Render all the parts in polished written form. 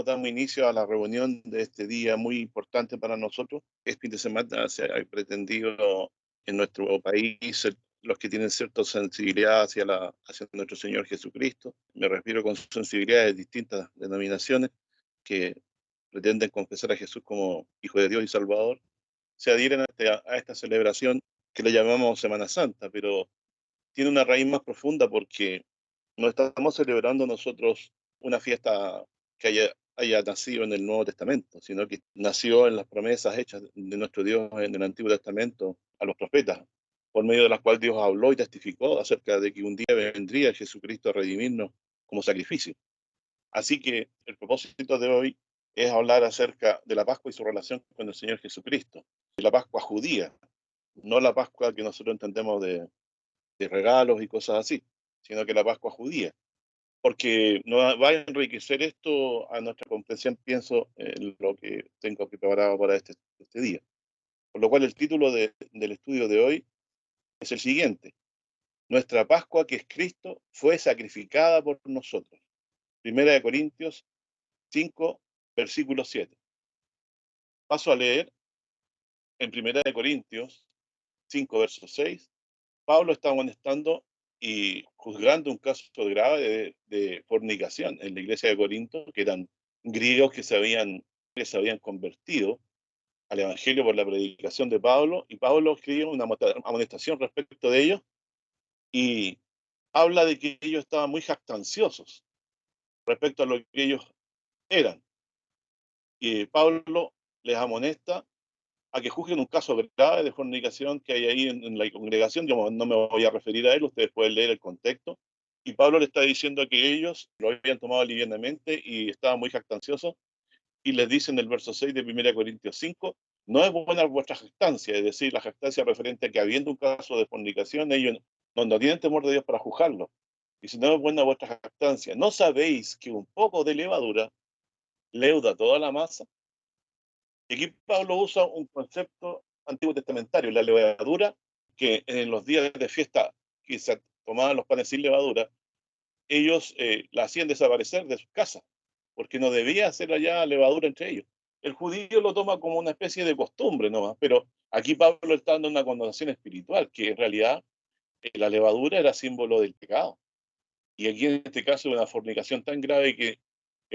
damos inicio a la reunión de este día muy importante para nosotros. Este fin de semana se ha pretendido en nuestro país los que tienen cierta sensibilidad hacia nuestro Señor Jesucristo. Me refiero con sensibilidades de distintas denominaciones que pretenden confesar a Jesús como Hijo de Dios y Salvador. Se adhieren a esta celebración que le llamamos Semana Santa, pero tiene una raíz más profunda porque no estamos celebrando nosotros una fiesta que haya nacido en el Nuevo Testamento, sino que nació en las promesas hechas de nuestro Dios en el Antiguo Testamento a los profetas, por medio de las cuales Dios habló y testificó acerca de que un día vendría Jesucristo a redimirnos como sacrificio. Así que el propósito de hoy es hablar acerca de la Pascua y su relación con el Señor Jesucristo, de la Pascua judía, no la Pascua que nosotros entendemos de regalos y cosas así, sino que la Pascua judía, porque no va a enriquecer esto a nuestra comprensión, pienso, en lo que tengo preparado para este día. Por lo cual el título del estudio de hoy es el siguiente: Nuestra Pascua, que es Cristo, fue sacrificada por nosotros. Primera de Corintios 5, versículo 7. Paso a leer en Primera de Corintios 5, verso 6. Pablo está amonestando y juzgando un caso grave de fornicación en la iglesia de Corinto, que eran griegos que se habían convertido al evangelio por la predicación de Pablo, y Pablo escribe una amonestación respecto de ellos y habla de que ellos estaban muy jactanciosos respecto a lo que ellos eran. Y Pablo les amonesta a que juzguen un caso grave de fornicación que hay ahí en la congregación. Yo no me voy a referir a él, ustedes pueden leer el contexto. Y Pablo le está diciendo que ellos lo habían tomado livianamente y estaban muy jactanciosos. Y les dice en el verso 6 de 1 Corintios 5: no es buena vuestra jactancia, es decir, la jactancia referente a que habiendo un caso de fornicación, ellos no tienen temor de Dios para juzgarlo. Y si no es buena vuestra jactancia, ¿no sabéis que un poco de levadura leuda toda la masa? Y aquí Pablo usa un concepto antiguo testamentario, la levadura, que en los días de fiesta que se tomaban los panes sin levadura, ellos la hacían desaparecer de sus casas, porque no debía hacer allá levadura entre ellos. El judío lo toma como una especie de costumbre nomás, pero aquí Pablo está dando una connotación espiritual, que en realidad la levadura era símbolo del pecado. Y aquí en este caso es una fornicación tan grave que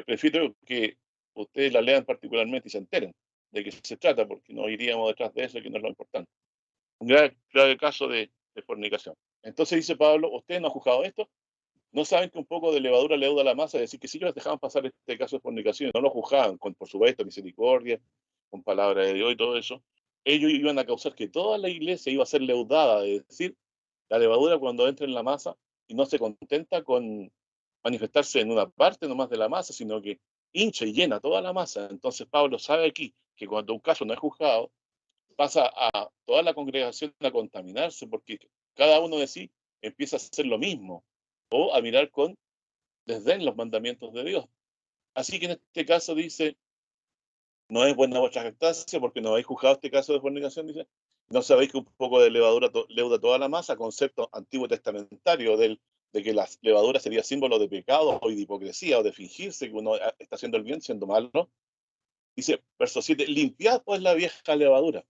prefiero que ustedes la lean particularmente y se enteren de qué se trata, porque no iríamos detrás de eso, que no es lo importante. Un grave caso de fornicación. Entonces dice Pablo: ustedes no han juzgado esto, no saben que un poco de levadura leuda la masa. Es decir, que si ellos dejaban pasar este caso de fornicación y no lo juzgaban con, por supuesto, misericordia, con palabra de Dios y todo eso, ellos iban a causar que toda la iglesia iba a ser leudada. Es decir, la levadura, cuando entra en la masa y no se contenta con manifestarse en una parte nomás de la masa, sino que hincha y llena toda la masa. Entonces Pablo sabe aquí que cuando un caso no es juzgado, pasa a toda la congregación a contaminarse, porque cada uno de sí empieza a hacer lo mismo o a mirar con desdén los mandamientos de Dios. Así que en este caso dice: no es buena vuestra jactancia, porque no habéis juzgado este caso de fornicación. Dice: no sabéis que un poco de levadura leuda toda la masa, concepto antiguo testamentario de que la levadura sería símbolo de pecado o de hipocresía, o de fingirse que uno está haciendo el bien siendo malo. Dice, verso 7: limpiad pues la vieja levadura,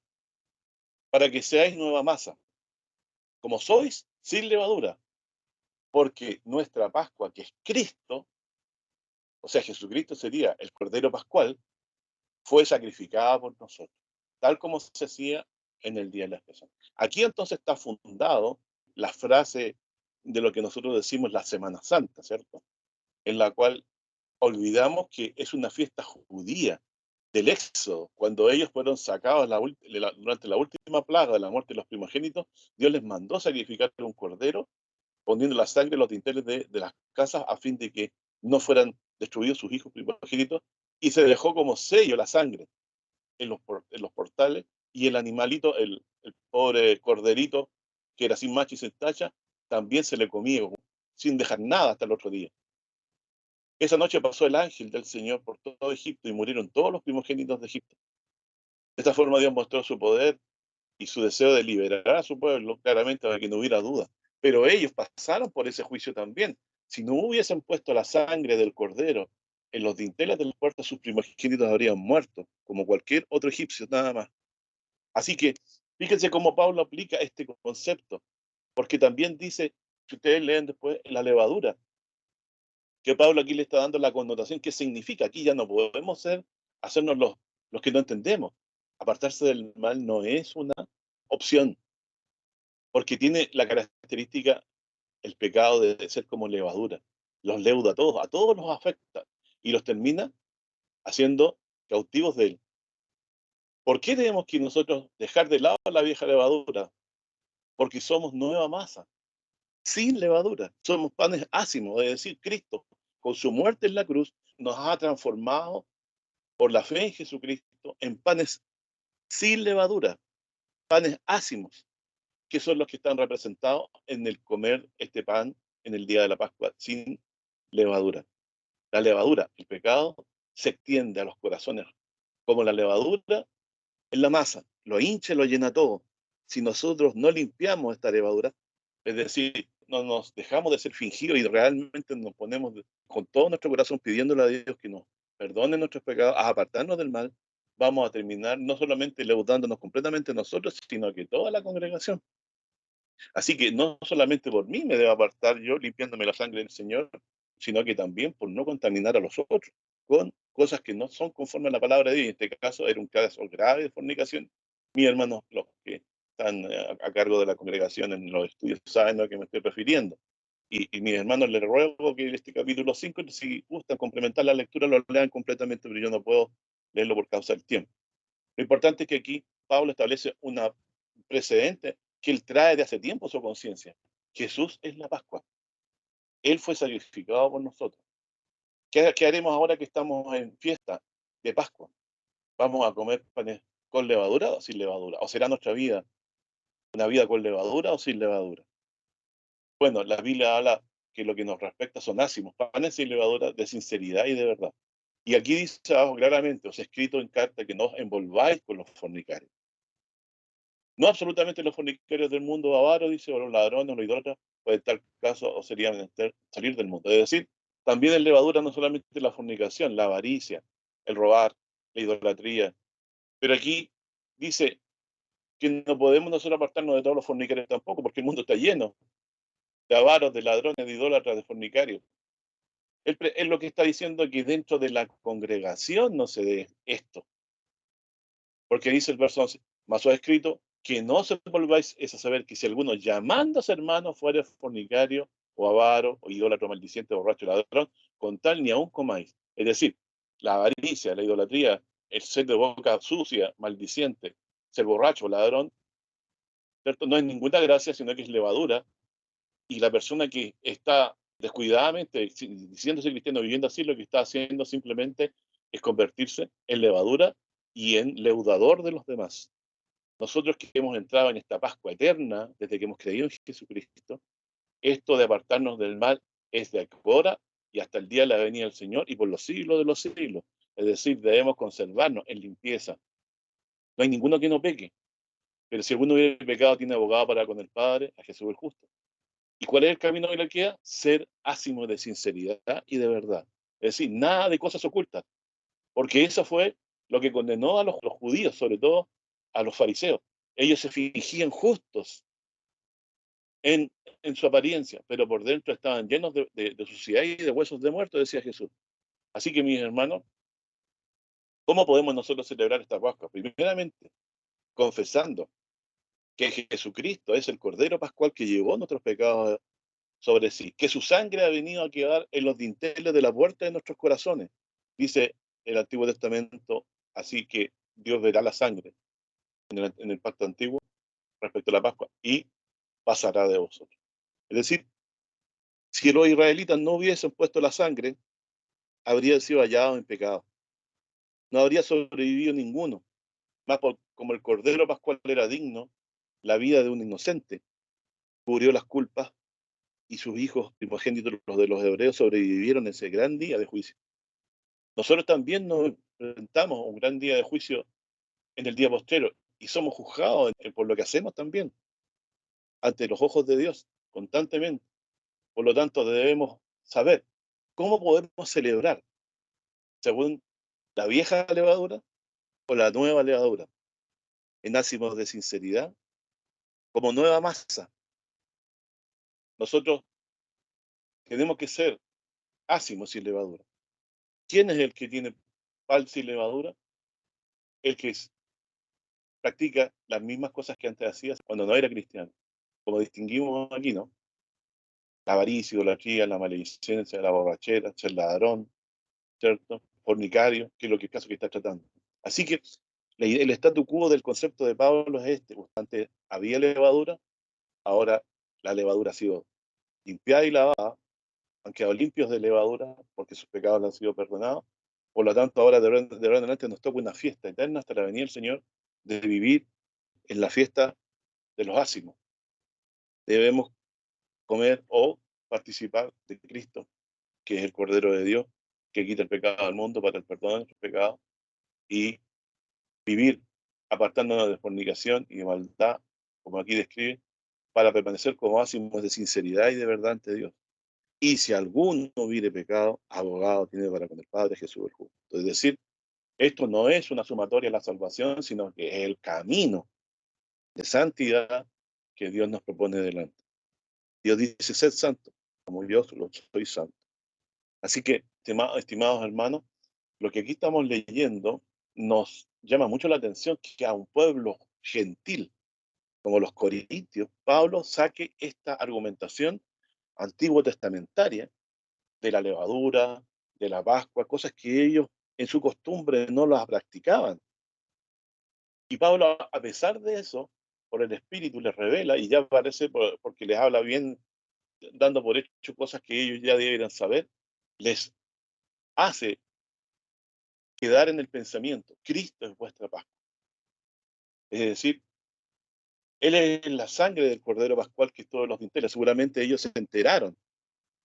para que seáis nueva masa, como sois, sin levadura, porque nuestra Pascua, que es Cristo, o sea, Jesucristo sería el Cordero Pascual, fue sacrificada por nosotros, tal como se hacía en el día de la expiación. Aquí entonces está fundado la frase de lo que nosotros decimos la Semana Santa, ¿cierto? En la cual olvidamos que es una fiesta judía del Éxodo. Cuando ellos fueron sacados durante la última plaga de la muerte de los primogénitos, Dios les mandó sacrificar un cordero, poniendo la sangre en los dinteles de las casas a fin de que no fueran destruidos sus hijos primogénitos, y se dejó como sello la sangre en los portales, y el animalito, el pobre corderito, que era sin mancha y sin tacha, también se le comía sin dejar nada hasta el otro día. Esa noche pasó el ángel del Señor por todo Egipto y murieron todos los primogénitos de Egipto. De esta forma Dios mostró su poder y su deseo de liberar a su pueblo, claramente, para que no hubiera duda. Pero ellos pasaron por ese juicio también. Si no hubiesen puesto la sangre del cordero en los dinteles de la puerta sus primogénitos habrían muerto, como cualquier otro egipcio, nada más. Así que fíjense cómo Pablo aplica este concepto, porque también dice, si ustedes leen después, la levadura, que Pablo aquí le está dando la connotación que significa. Aquí ya no podemos hacernos los que no entendemos. Apartarse del mal no es una opción, porque tiene la característica, el pecado de ser como levadura. Los leuda a todos los afecta y los termina haciendo cautivos de él. ¿Por qué tenemos que nosotros dejar de lado la vieja levadura? Porque somos nueva masa, sin levadura. Somos panes ácimos, es decir, Cristo, con su muerte en la cruz, nos ha transformado por la fe en Jesucristo en panes sin levadura, panes ácimos, que son los que están representados en el comer este pan en el día de la Pascua, sin levadura. La levadura, el pecado, se extiende a los corazones como la levadura en la masa, lo hincha y lo llena todo. Si nosotros no limpiamos esta levadura, es decir, no nos dejamos de ser fingidos y realmente nos ponemos con todo nuestro corazón pidiéndole a Dios que nos perdone nuestros pecados, a apartarnos del mal, vamos a terminar no solamente leudándonos completamente nosotros, sino que toda la congregación. Así que no solamente por mí me debo apartar yo limpiándome la sangre del Señor, sino que también por no contaminar a los otros con cosas que no son conforme a la palabra de Dios. En este caso era un caso grave de fornicación. Mis hermanos, los que están a cargo de la congregación en los estudios, saben a lo que me estoy refiriendo. Y mis hermanos, les ruego que este capítulo 5, si gustan complementar la lectura, lo lean completamente, pero yo no puedo leerlo por causa del tiempo. Lo importante es que aquí Pablo establece una precedente que él trae de hace tiempo su conciencia. Jesús es la Pascua. Él fue sacrificado por nosotros. ¿Qué haremos ahora que estamos en fiesta de Pascua? ¿Vamos a comer panes con levadura o sin levadura? ¿O será nuestra vida una vida con levadura o sin levadura? Bueno, la Biblia habla que lo que nos respecta son ácimos, panes sin levadura, de sinceridad y de verdad. Y aquí dice abajo claramente, os he escrito en carta que no os envolváis con los fornicarios. No absolutamente los fornicarios del mundo avaro, dice, o los ladrones, o los idólatras, pues en tal caso o sería menester salir del mundo. Es decir, también en levadura no solamente la fornicación, la avaricia, el robar, la idolatría. Pero aquí dice que no podemos nosotros apartarnos de todos los fornicarios tampoco, porque el mundo está lleno de avaros, de ladrones, de idólatras, de fornicarios. Él lo que está diciendo que dentro de la congregación no se dé esto. Porque dice el verso 11, mas os he escrito que no se volváis es a saber que si alguno llamándose hermano fuera fornicario o avaro o idólatra maldiciente, borracho, ladrón, con tal ni aún comáis. Es decir, la avaricia, la idolatría, el ser de boca sucia, maldiciente, ser borracho, ladrón, ¿cierto? No es ninguna gracia, sino que es levadura. Y la persona que está descuidadamente diciéndose cristiano, viviendo así, lo que está haciendo simplemente es convertirse en levadura y en leudador de los demás. Nosotros que hemos entrado en esta Pascua eterna, desde que hemos creído en Jesucristo, esto de apartarnos del mal es de ahora y hasta el día de la venida del Señor y por los siglos de los siglos. Es decir, debemos conservarnos en limpieza. No hay ninguno que no peque, pero si alguno hubiera pecado, tiene abogado para con el Padre, a Jesús el justo. ¿Y cuál es el camino que le queda? Ser ácimo de sinceridad y de verdad. Es decir, nada de cosas ocultas, porque eso fue lo que condenó a los judíos, sobre todo a los fariseos. Ellos se fingían justos en, en su apariencia, pero por dentro estaban llenos de suciedad y de huesos de muerto, decía Jesús. Así que, mis hermanos, ¿cómo podemos nosotros celebrar esta Pascua? Primeramente, confesando que Jesucristo es el Cordero Pascual que llevó nuestros pecados sobre sí, que su sangre ha venido a quedar en los dinteles de la puerta de nuestros corazones. Dice el Antiguo Testamento, así que Dios verá la sangre en el pacto antiguo respecto a la Pascua y pasará de vosotros. Es decir, si los israelitas no hubiesen puesto la sangre, habrían sido hallados en pecado. No habría sobrevivido ninguno. Más como el Cordero Pascual era digno, la vida de un inocente cubrió las culpas y sus hijos primogénitos, los de los hebreos, sobrevivieron ese gran día de juicio. Nosotros también nos enfrentamos a un gran día de juicio en el día postrero y somos juzgados por lo que hacemos también ante los ojos de Dios constantemente. Por lo tanto, debemos saber cómo podemos celebrar. según la vieja levadura o la nueva levadura, en ácimos de sinceridad, como nueva masa. Nosotros tenemos que ser ácimos sin levadura. ¿Quién es el que tiene pan sin levadura? El que practica las mismas cosas que antes hacía cuando no era cristiano. Como distinguimos aquí, ¿no? La avaricia, idolatría, la maledicencia, la borrachera, ser ladrón, ¿cierto? Fornicario, que es lo que el caso que está tratando. Así que el statu quo del concepto de Pablo es este. Antes había levadura, ahora la levadura ha sido limpiada y lavada, han quedado limpios de levadura porque sus pecados le han sido perdonados. Por lo tanto, ahora de ahora en adelante nos toca una fiesta eterna hasta la venida del Señor, de vivir en la fiesta de los ácimos. Debemos comer o participar de Cristo, que es el Cordero de Dios, que quita el pecado del mundo para el perdón de nuestros pecados, y vivir apartándonos de fornicación y de maldad, como aquí describe, para permanecer como ácimos de sinceridad y de verdad ante Dios. Y si alguno hubiere pecado, abogado tiene para con el Padre, Jesús el justo. Es decir, esto no es una sumatoria a la salvación, sino que es el camino de santidad que Dios nos propone delante. Dios dice, sed santo, como yo lo soy santo. Así que, estimados hermanos, lo que aquí estamos leyendo nos llama mucho la atención que a un pueblo gentil como los corintios, Pablo saque esta argumentación antiguo testamentaria de la levadura, de la Pascua, cosas que ellos en su costumbre no las practicaban. Y Pablo, a pesar de eso, por el Espíritu les revela, y ya parece porque les habla bien, dando por hecho cosas que ellos ya deberían saber, les hace quedar en el pensamiento, Cristo es vuestra Pascua. Es decir, Él es la sangre del Cordero Pascual que todos los dinteles. Seguramente ellos se enteraron.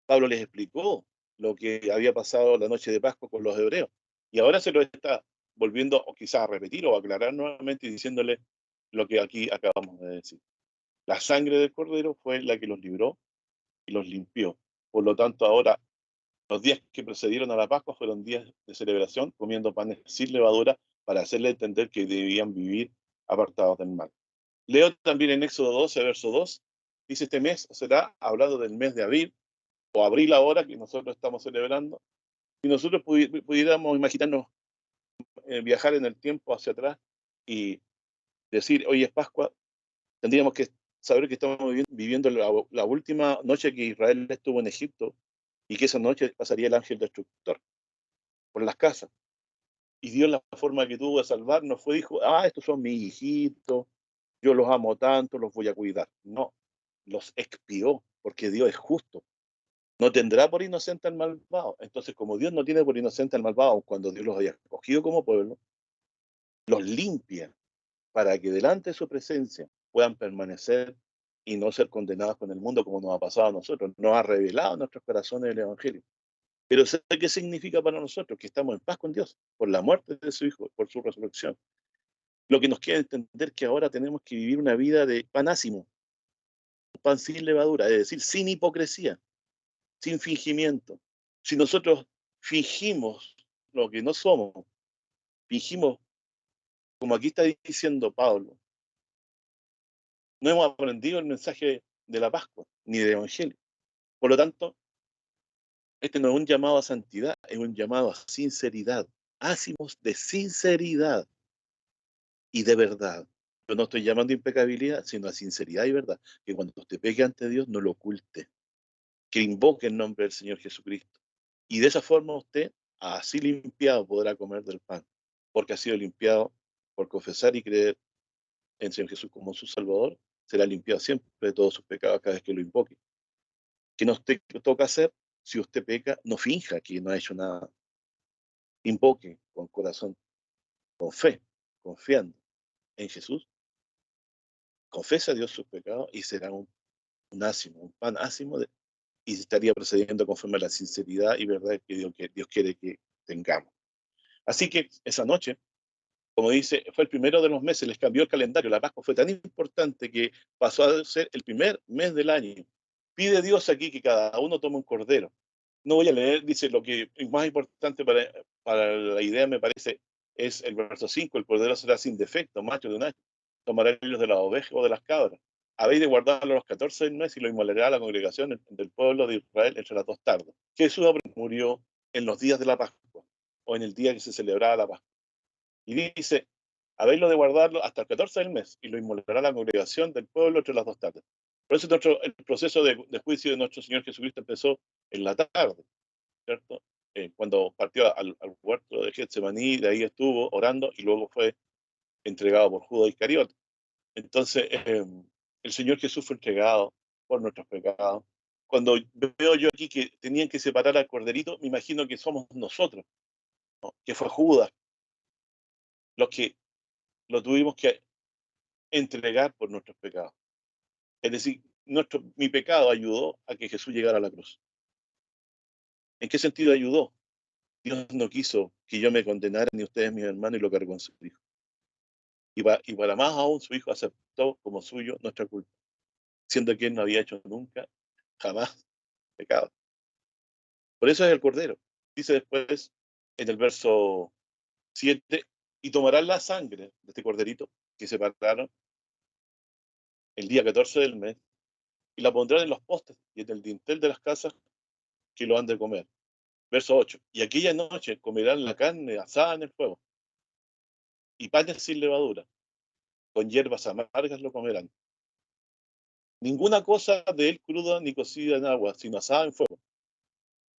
Pablo les explicó lo que había pasado la noche de Pascua con los hebreos. Y ahora se lo está volviendo, o quizás a repetir o a aclarar nuevamente, y diciéndole lo que aquí acabamos de decir. La sangre del Cordero fue la que los libró y los limpió. Por lo tanto, ahora los días que precedieron a la Pascua fueron días de celebración, comiendo panes sin levadura, para hacerle entender que debían vivir apartados del mal. Leo también en Éxodo 12, verso 2, dice: este mes será, hablando del mes de abril, o abril ahora, que nosotros estamos celebrando. Si nosotros pudiéramos imaginarnos viajar en el tiempo hacia atrás y decir, hoy es Pascua, tendríamos que saber que estamos viviendo la última noche que Israel estuvo en Egipto, y que esa noche pasaría el ángel destructor por las casas. Y Dios, la forma que tuvo de salvarnos fue, dijo, estos son mis hijitos, yo los amo tanto, los voy a cuidar. No, los expió, porque Dios es justo. No tendrá por inocente al malvado. Entonces, como Dios no tiene por inocente al malvado, cuando Dios los haya escogido como pueblo, los limpia para que delante de su presencia puedan permanecer y no ser condenados con el mundo, como nos ha pasado a nosotros. Nos ha revelado en nuestros corazones el Evangelio. Pero ¿sabe qué significa para nosotros? Que estamos en paz con Dios por la muerte de su Hijo, por su resurrección. Lo que nos quiere entender que ahora tenemos que vivir una vida de panásimo, pan sin levadura, es decir, sin hipocresía, sin fingimiento. Si nosotros fingimos lo que no somos, fingimos, como aquí está diciendo Pablo, no hemos aprendido el mensaje de la Pascua, ni del Evangelio. Por lo tanto, este no es un llamado a santidad, es un llamado a sinceridad. Ácimos de sinceridad y de verdad. Yo no estoy llamando a impecabilidad, sino a sinceridad y verdad. Que cuando usted pegue ante Dios, no lo oculte. Que invoque el nombre del Señor Jesucristo. Y de esa forma usted, así limpiado, podrá comer del pan. Porque ha sido limpiado por confesar y creer en el Señor Jesús como su Salvador. Será limpiado siempre de todos sus pecados cada vez que lo invoque. ¿Qué nos toca hacer? Si usted peca, no finja que no ha hecho nada. Invoque con corazón, con fe, confiando en Jesús. Confesa a Dios sus pecados y será un ácimo, un pan ácimo, y estaría procediendo conforme a la sinceridad y verdad que Dios quiere que tengamos. Así que esa noche, como dice, fue el primero de los meses, les cambió el calendario. La Pascua fue tan importante que pasó a ser el primer mes del año. Pide Dios aquí que cada uno tome un cordero. No voy a leer, dice, lo que es más importante para la idea, me parece, es el verso 5: el cordero será sin defecto, macho de un año. Tomará ellos de las ovejas o de las cabras. Habéis de guardarlo los 14 del mes y lo inmolará a la congregación del pueblo de Israel entre las 2 tardes. Jesús murió en los días de la Pascua, o en el día que se celebraba la Pascua. Y dice, habéislo de guardarlo hasta el 14 del mes y lo inmolará la congregación del pueblo entre las 2 tardes. Por eso el proceso de juicio de nuestro Señor Jesucristo empezó en la tarde, ¿cierto? Cuando partió al huerto de Getsemaní, de ahí estuvo orando y luego fue entregado por Judas Iscariote. Entonces, el Señor Jesús fue entregado por nuestros pecados. Cuando veo yo aquí que tenían que separar al corderito, me imagino que somos nosotros, ¿no? Que fue Judas los que lo tuvimos que entregar por nuestros pecados. Es decir, mi pecado ayudó a que Jesús llegara a la cruz. ¿En qué sentido ayudó? Dios no quiso que yo me condenara, ni ustedes, mis hermanos, y lo cargó en su Hijo. Y para más aún, su Hijo aceptó como suyo nuestra culpa, siendo que Él no había hecho nunca, jamás, pecado. Por eso es el Cordero. Dice después, en el verso 7, y tomarán la sangre de este corderito que separaron el día 14 del mes, y la pondrán en los postes y en el dintel de las casas que lo han de comer. Verso 8, y aquella noche comerán la carne asada en el fuego, y panes sin levadura, con hierbas amargas lo comerán. Ninguna cosa de él cruda ni cocida en agua, sino asada en fuego.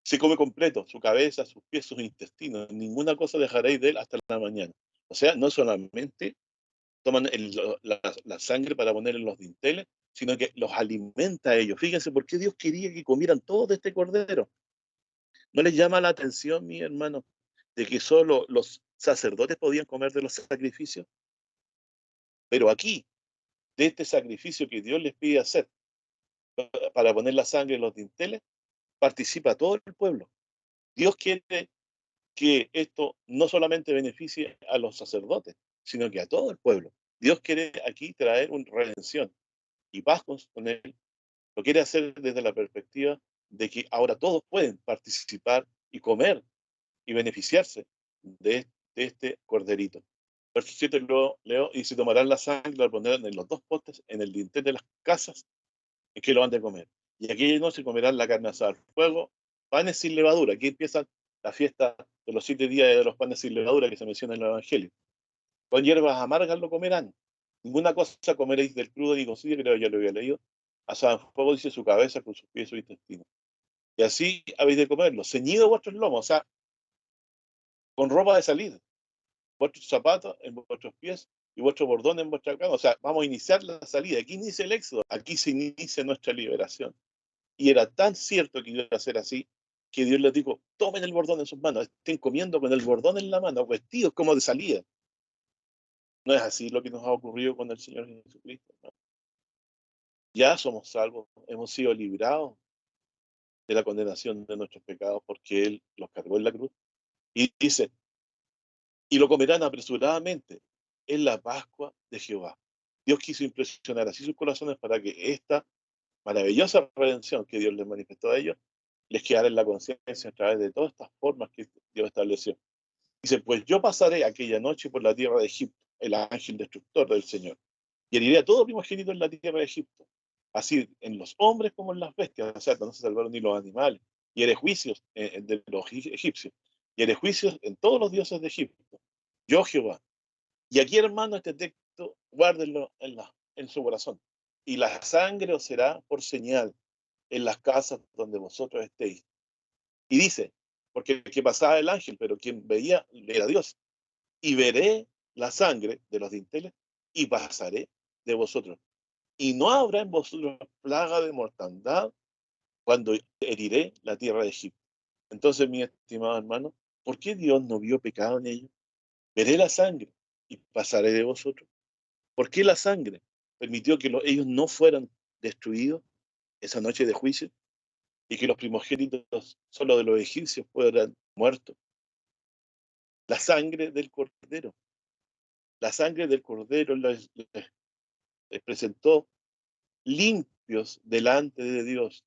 Se come completo, su cabeza, sus pies, sus intestinos. Ninguna cosa dejaréis de él hasta la mañana. O sea, no solamente toman la sangre para poner en los dinteles, sino que los alimenta a ellos. Fíjense por qué Dios quería que comieran todos de este cordero. ¿No les llama la atención, mi hermano, de que solo los sacerdotes podían comer de los sacrificios? Pero aquí, de este sacrificio que Dios les pide hacer para poner la sangre en los dinteles, participa todo el pueblo. Dios quiere que esto no solamente beneficie a los sacerdotes, sino que a todo el pueblo. Dios quiere aquí traer una redención y paz con él. Lo quiere hacer desde la perspectiva de que ahora todos pueden participar y comer y beneficiarse de este corderito. Verso 7 lo leo, y se tomarán la sangre, la pondrán en los 2 postes, en el dintel de las casas en que lo han de comer. Y aquella noche comerán la carne asada al fuego, panes sin levadura. Aquí empieza la fiesta de los 7 días de los panes sin levadura que se menciona en el Evangelio. Con hierbas amargas lo comerán. Ninguna cosa comeréis del crudo ni cocido, creo que ya lo había leído. Asada en fuego, dice, su cabeza con sus pies y su intestino. Y así habéis de comerlo, ceñido vuestros lomos, o sea, con ropa de salida, vuestros zapatos en vuestros pies y vuestro bordón en vuestra cama. O sea, vamos a iniciar la salida. Aquí inicia el éxodo, aquí se inicia nuestra liberación. Y era tan cierto que iba a ser así, que Dios les dijo, tomen el bordón en sus manos, estén comiendo con el bordón en la mano, vestidos como de salida. No es así lo que nos ha ocurrido con el Señor Jesucristo, ¿no? Ya somos salvos, hemos sido librados de la condenación de nuestros pecados porque Él los cargó en la cruz. Y dice, y lo comerán apresuradamente en la Pascua de Jehová. Dios quiso impresionar así sus corazones para que esta maravillosa redención que Dios les manifestó a ellos les quedara en la conciencia a través de todas estas formas que Dios estableció. Dice, pues yo pasaré aquella noche por la tierra de Egipto, el ángel destructor del Señor, y heriré a todo primogénito en la tierra de Egipto, así en los hombres como en las bestias, o sea, no se salvaron ni los animales, y haré juicios de los egipcios, y haré juicios en todos los dioses de Egipto. Yo, Jehová. Y aquí, hermano, este texto, guárdenlo en su corazón. Y la sangre os será por señal en las casas donde vosotros estéis. Y dice, porque el que pasaba el ángel, pero quien veía era Dios. Y veré la sangre de los dinteles y pasaré de vosotros. Y no habrá en vosotros plaga de mortandad cuando heriré la tierra de Egipto. Entonces, mi estimado hermano, ¿por qué Dios no vio pecado en ellos? Veré la sangre y pasaré de vosotros. ¿Por qué la sangre permitió que ellos no fueran destruidos esa noche de juicio y que los primogénitos solo de los egipcios fueran muertos? La sangre del cordero. La sangre del cordero les presentó limpios delante de Dios,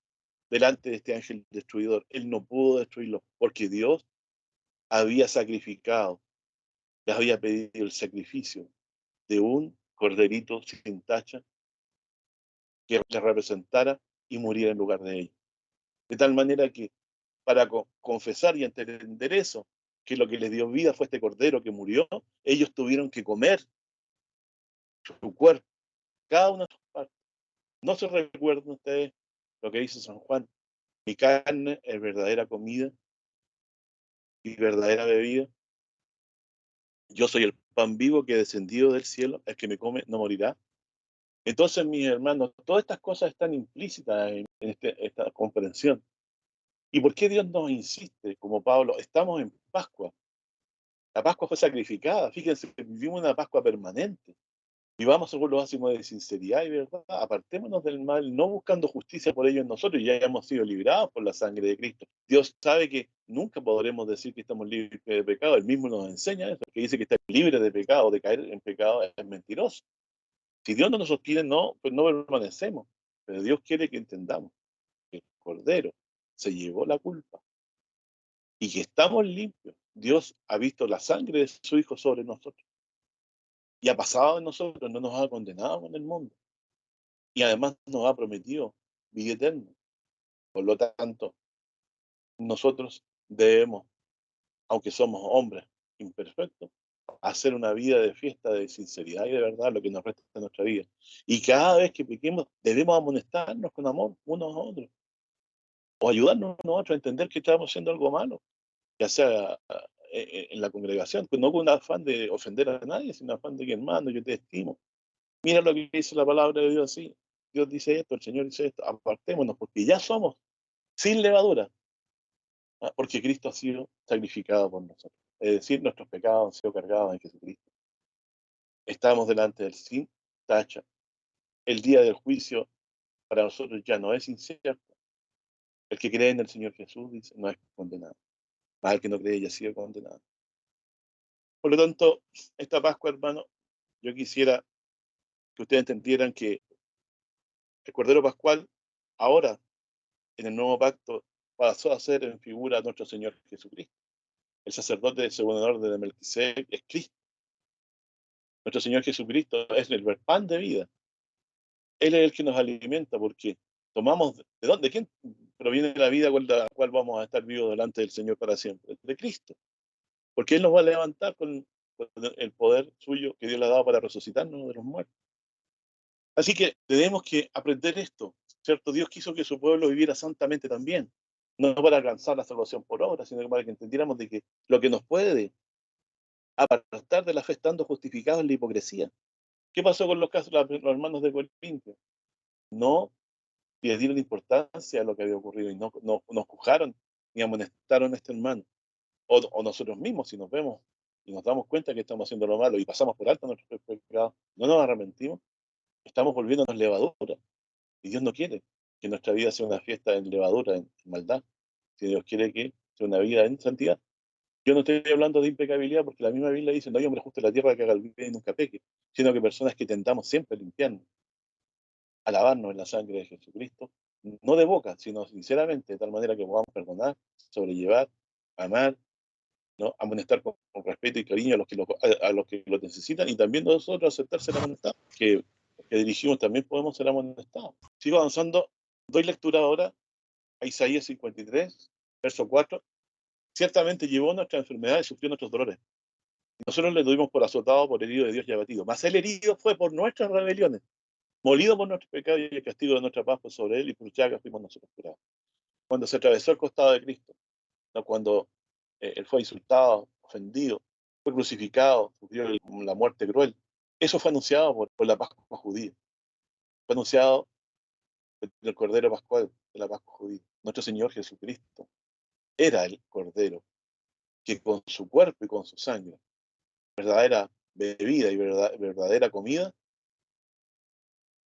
delante de este ángel destruidor. Él no pudo destruirlo porque Dios había sacrificado, les había pedido el sacrificio de un corderito sin tacha que les representara y muriera en lugar de ellos. De tal manera que para confesar y entender eso, que lo que les dio vida fue este cordero que murió, ellos tuvieron que comer su cuerpo, cada una de sus partes. No se recuerdan ustedes lo que dice San Juan: mi carne es verdadera comida y verdadera bebida. Yo soy el pan vivo que he descendido del cielo, el que me come no morirá. Entonces, mis hermanos, todas estas cosas están implícitas en esta comprensión. ¿Y por qué Dios nos insiste, como Pablo? Estamos en Pascua. La Pascua fue sacrificada. Fíjense que vivimos una Pascua permanente. Vivamos según lo máximo de sinceridad y verdad. Apartémonos del mal, no buscando justicia por ello en nosotros. Ya hemos sido librados por la sangre de Cristo. Dios sabe que nunca podremos decir que estamos libres de pecado. Él mismo nos enseña eso, que dice que está libre de pecado, de caer en pecado, es mentiroso. Si Dios no nos sostiene, no, pues no permanecemos. Pero Dios quiere que entendamos que el Cordero se llevó la culpa y que estamos limpios. Dios ha visto la sangre de su Hijo sobre nosotros y ha pasado en nosotros, no nos ha condenado con el mundo. Y además nos ha prometido vida eterna. Por lo tanto, nosotros debemos, aunque somos hombres imperfectos, hacer una vida de fiesta, de sinceridad y de verdad, lo que nos resta de nuestra vida. Y cada vez que pequemos, debemos amonestarnos con amor unos a otros, o ayudarnos unos a otros a entender que estamos haciendo algo malo, ya sea en la congregación, pues no con un afán de ofender a nadie, sino afán de que, hermano, yo te estimo. Mira lo que dice la palabra de Dios así. Dios dice esto, el Señor dice esto, apartémonos, porque ya somos sin levadura, porque Cristo ha sido sacrificado por nosotros. Es decir, nuestros pecados han sido cargados en Jesucristo. Estamos delante del sin tacha. El día del juicio para nosotros ya no es incierto. El que cree en el Señor Jesús dice, no es condenado. Más el que no cree ya ha sido condenado. Por lo tanto, esta Pascua, hermano, yo quisiera que ustedes entendieran que el Cordero Pascual, ahora, en el nuevo pacto, pasó a ser en figura a nuestro Señor Jesucristo. El sacerdote de segundo orden de Melquisedec es Cristo. Nuestro Señor Jesucristo es el pan de vida. Él es el que nos alimenta porque tomamos, ¿de dónde? ¿De quién proviene la vida con la cual vamos a estar vivos delante del Señor para siempre? De Cristo. Porque Él nos va a levantar con el poder suyo que Dios le ha dado para resucitarnos de los muertos. Así que tenemos que aprender esto, ¿cierto? Dios quiso que su pueblo viviera santamente también, no para alcanzar la salvación por obra, sino para que entendiéramos de que lo que nos puede apartar de la fe estando justificados es la hipocresía. ¿Qué pasó con los casos, los hermanos de Corinto? No le dieron importancia a lo que había ocurrido y no nos juzgaron ni amonestaron a este hermano. O nosotros mismos, si nos vemos y nos damos cuenta que estamos haciendo lo malo y pasamos por alto nuestros pecados, no nos arrepentimos, estamos volviéndonos levadura. Y Dios no quiere que nuestra vida sea una fiesta en levadura, en maldad. Si Dios quiere que sea una vida en santidad. Yo no estoy hablando de impecabilidad porque la misma Biblia dice, no hay hombre justo en la tierra que haga el bien y nunca peque, sino que personas que tentamos siempre limpiarnos, alabarnos en la sangre de Jesucristo, no de boca, sino sinceramente, de tal manera que podamos perdonar, sobrellevar, amar, ¿no? Amonestar con respeto y cariño a los que lo necesitan y también nosotros aceptar ser amonestados, que dirigimos también podemos ser amonestados. Sigo avanzando, doy lectura ahora a Isaías 53, verso 4. Ciertamente llevó nuestras enfermedades y sufrió nuestros dolores. Nosotros le tuvimos por azotado, por herido de Dios y abatido. Mas el herido fue por nuestras rebeliones, molido por nuestros pecados y el castigo de nuestra paz fue sobre él y por llagas fuimos nosotros curados. Cuando se atravesó el costado de Cristo, ¿no? Cuando él fue insultado, ofendido, fue crucificado, sufrió la muerte cruel. Eso fue anunciado por la Pascua judía. Fue anunciado el Cordero Pascual de la Pascua judía. Nuestro Señor Jesucristo era el Cordero que con su cuerpo y con su sangre, verdadera bebida y verdadera comida.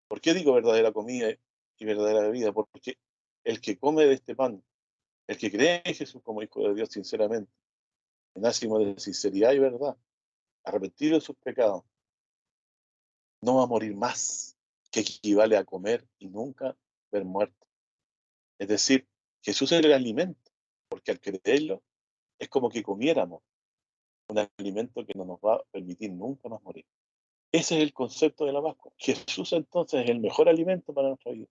¿Por qué digo verdadera comida y verdadera bebida? Porque el que come de este pan, el que cree en Jesús como Hijo de Dios sinceramente, en máximo de sinceridad y verdad, arrepentido de sus pecados, no va a morir más, que equivale a comer y nunca ver muerte. Es decir, Jesús es el alimento, porque al creerlo Es como que comiéramos un alimento que no nos va a permitir nunca más morir. Ese es el concepto de la Pascua. Jesús entonces es el mejor alimento para nuestra vida.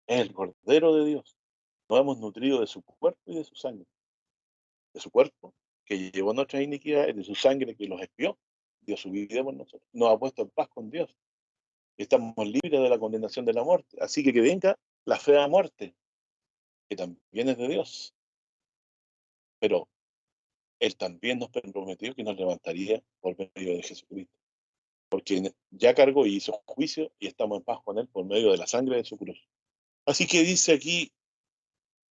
Es el Cordero de Dios. Nos hemos nutrido de su cuerpo y de su sangre. De su cuerpo, que llevó nuestras iniquidades, de su sangre que los expió, dio su vida por nosotros. Nos ha puesto en paz con Dios. Estamos libres de la condenación de la muerte. Así que venga la fea muerte, que también es de Dios. Pero Él también nos prometió que nos levantaría por medio de Jesucristo. Porque ya cargó y hizo juicio y estamos en paz con Él por medio de la sangre de su cruz. Así que dice aquí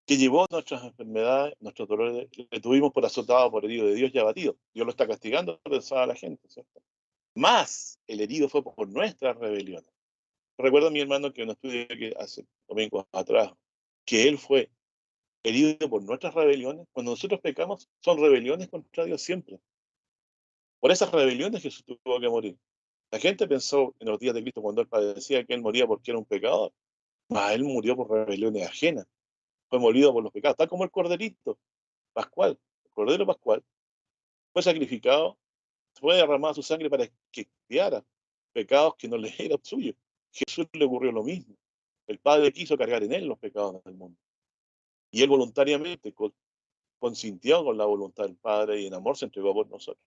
que llevó nuestras enfermedades, nuestros dolores, le tuvimos por azotado, por herido de Dios y abatido. Dios lo está castigando, pensaba la gente, ¿cierto? Más el herido fue por nuestras rebeliones. Recuerdo a mi hermano que un estudio que hace domingos atrás, que él fue herido por nuestras rebeliones. Cuando nosotros pecamos, son rebeliones contra Dios siempre. Por esas rebeliones Jesús tuvo que morir. La gente pensó en los días de Cristo cuando él padecía que él moría porque era un pecador. Mas él murió por rebeliones ajenas. Fue molido por los pecados, tal como el corderito pascual. El cordero pascual fue sacrificado, fue derramada su sangre para que expiara pecados que no le eran suyos. Jesús le ocurrió lo mismo. El Padre quiso cargar en él los pecados del mundo. Y él voluntariamente consintió con la voluntad del Padre y en amor se entregó por nosotros.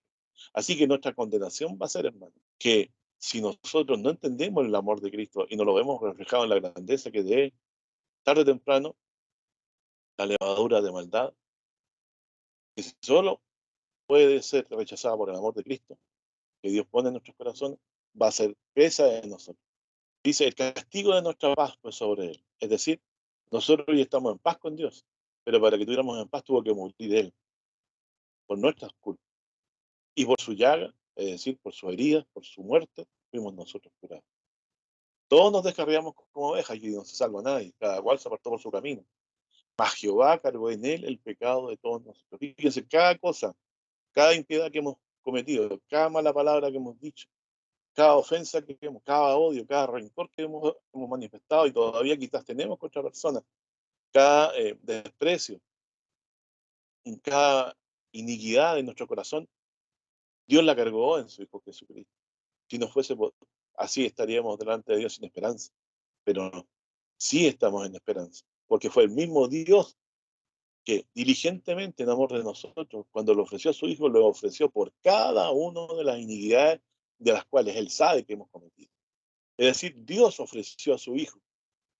Así que nuestra condenación va a ser, hermano, que si nosotros no entendemos el amor de Cristo y no lo vemos reflejado en la grandeza que de él, tarde o temprano, la levadura de maldad, que solo puede ser rechazada por el amor de Cristo, que Dios pone en nuestros corazones, va a ser pesa en nosotros. Dice, el castigo de nuestra paz fue sobre él. Es decir, nosotros hoy estamos en paz con Dios, pero para que tuviéramos en paz tuvo que morir él, por nuestras culpas. Y por su llaga, es decir, por su herida, por su muerte, fuimos nosotros curados. Todos nos descarriamos como ovejas y no se salva nadie, cada cual se apartó por su camino. Mas Jehová cargó en él el pecado de todos nosotros. Fíjense, cada cosa, cada impiedad que hemos cometido, cada mala palabra que hemos dicho, cada ofensa que hemos, cada odio, cada rencor que hemos manifestado y todavía quizás tenemos contra personas, cada desprecio, cada iniquidad de nuestro corazón, Dios la cargó en su Hijo Jesucristo. Si no fuese así, estaríamos delante de Dios sin esperanza. Pero no, sí estamos en esperanza, porque fue el mismo Dios que diligentemente en amor de nosotros, cuando lo ofreció a su Hijo, lo ofreció por cada una de las iniquidades de las cuales Él sabe que hemos cometido. Es decir, Dios ofreció a su Hijo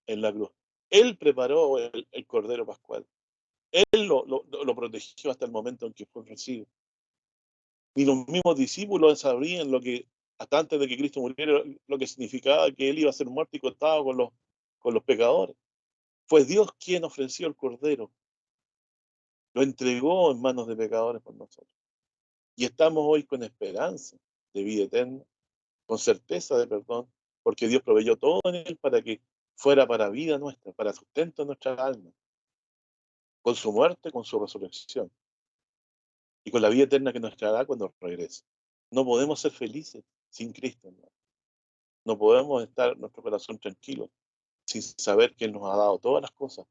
en la cruz. Él preparó el Cordero Pascual. Él lo protegió hasta el momento en que fue ofrecido. Ni los mismos discípulos sabrían lo que, hasta antes de que Cristo muriera, lo que significaba que Él iba a ser muerto y costado con los pecadores. Fue Dios quien ofreció el Cordero, lo entregó en manos de pecadores por nosotros. Y estamos hoy con esperanza de vida eterna, con certeza de perdón, porque Dios proveyó todo en Él para que fuera para vida nuestra, para sustento de nuestra alma, con su muerte, con su resurrección y con la vida eterna que nos traerá cuando regrese. No podemos ser felices sin Cristo, hermano. No podemos estar nuestro corazón tranquilo sin saber que Él nos ha dado todas las cosas,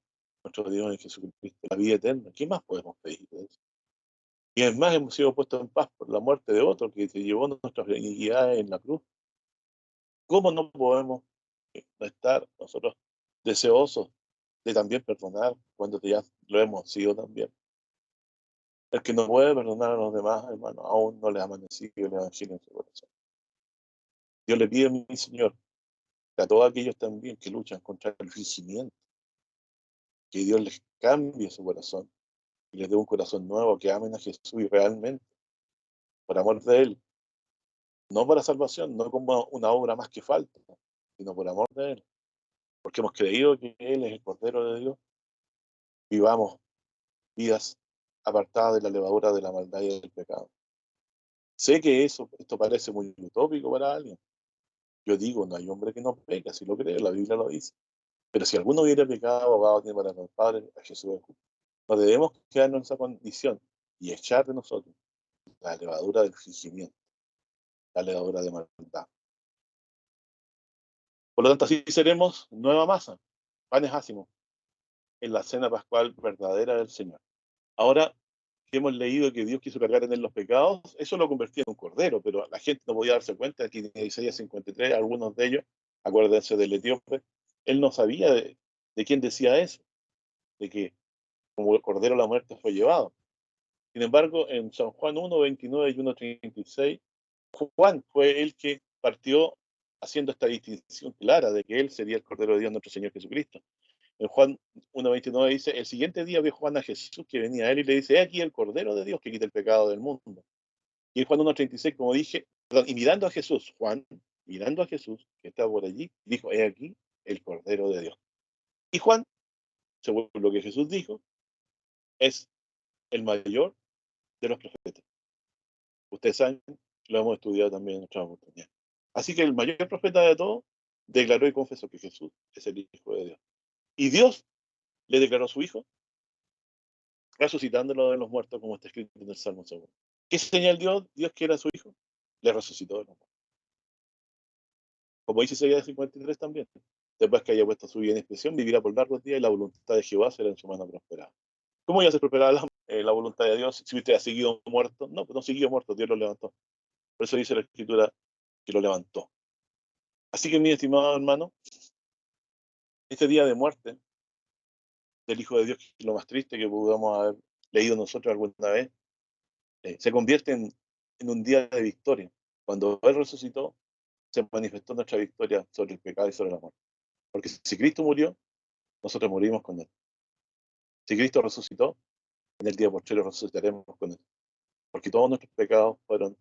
nuestro Dios en Jesucristo, la vida eterna. ¿Qué más podemos pedir de eso? Y además hemos sido puestos en paz por la muerte de otro que se llevó nuestras iniquidades en la cruz. ¿Cómo no podemos estar nosotros deseosos de también perdonar cuando ya lo hemos sido también? El que no puede perdonar a los demás, hermano, aún no le ha amanecido el evangelio en su corazón. Dios le pide, mi Señor, que a todos aquellos también que luchan contra el fingimiento, que Dios les cambie su corazón y les dé un corazón nuevo, que amen a Jesús y realmente, por amor de Él, no para salvación, no como una obra más que falta, sino por amor de Él, porque hemos creído que Él es el Cordero de Dios, vivamos vidas apartadas de la levadura de la maldad y del pecado. Sé que esto parece muy utópico para alguien. Yo digo, no hay hombre que no peca, si lo creo, la Biblia lo dice. Pero si alguno hubiera pecado, abogado tiene para con el Padre, a Jesús es justo. No debemos quedarnos en esa condición y echar de nosotros la levadura del fingimiento, la levadura de maldad. Por lo tanto, así seremos nueva masa, panes ácimos, en la cena pascual verdadera del Señor. Ahora, que hemos leído que Dios quiso cargar en él los pecados, eso lo convertía en un cordero, pero la gente no podía darse cuenta. Aquí en Isaías 53, algunos de ellos, acuérdense del etíope, él no sabía de quién decía eso, de que como el cordero la muerte fue llevado. Sin embargo, en San Juan 1, 29 y 1, 36, Juan fue el que partió haciendo esta distinción clara de que él sería el Cordero de Dios, nuestro Señor Jesucristo. En Juan 1:29 dice, el siguiente día vio Juan a Jesús que venía a él y le dice, he aquí el Cordero de Dios que quita el pecado del mundo. Y en Juan 1:36, como dije, perdón, y mirando a Jesús, Juan, mirando a Jesús, que estaba por allí, dijo, he aquí el Cordero de Dios. Y Juan, según lo que Jesús dijo, es el mayor de los profetas. Ustedes saben, lo hemos estudiado también en otras oportunidades. Así que el mayor profeta de todos declaró y confesó que Jesús es el Hijo de Dios. Y Dios le declaró a su Hijo, resucitándolo de los muertos, como está escrito en el Salmo 2. ¿Qué señal dio Dios que era su Hijo? Le resucitó de los muertos. Como dice Isaías 53 también. Después que haya puesto su vida en expresión, vivirá por largos días y la voluntad de Jehová será en su mano prosperada. ¿Cómo iba a ser prosperada la voluntad de Dios si usted ha seguido muerto? No, pues no siguió muerto, Dios lo levantó. Por eso dice la Escritura que lo levantó. Así que, mi estimado hermano, este día de muerte del Hijo de Dios, que es lo más triste que podamos haber leído nosotros alguna vez, se convierte en un día de victoria. Cuando Él resucitó, se manifestó nuestra victoria sobre el pecado y sobre la muerte. Porque si Cristo murió, nosotros morimos con Él. Si Cristo resucitó, en el día postrero resucitaremos con Él. Porque todos nuestros pecados fueron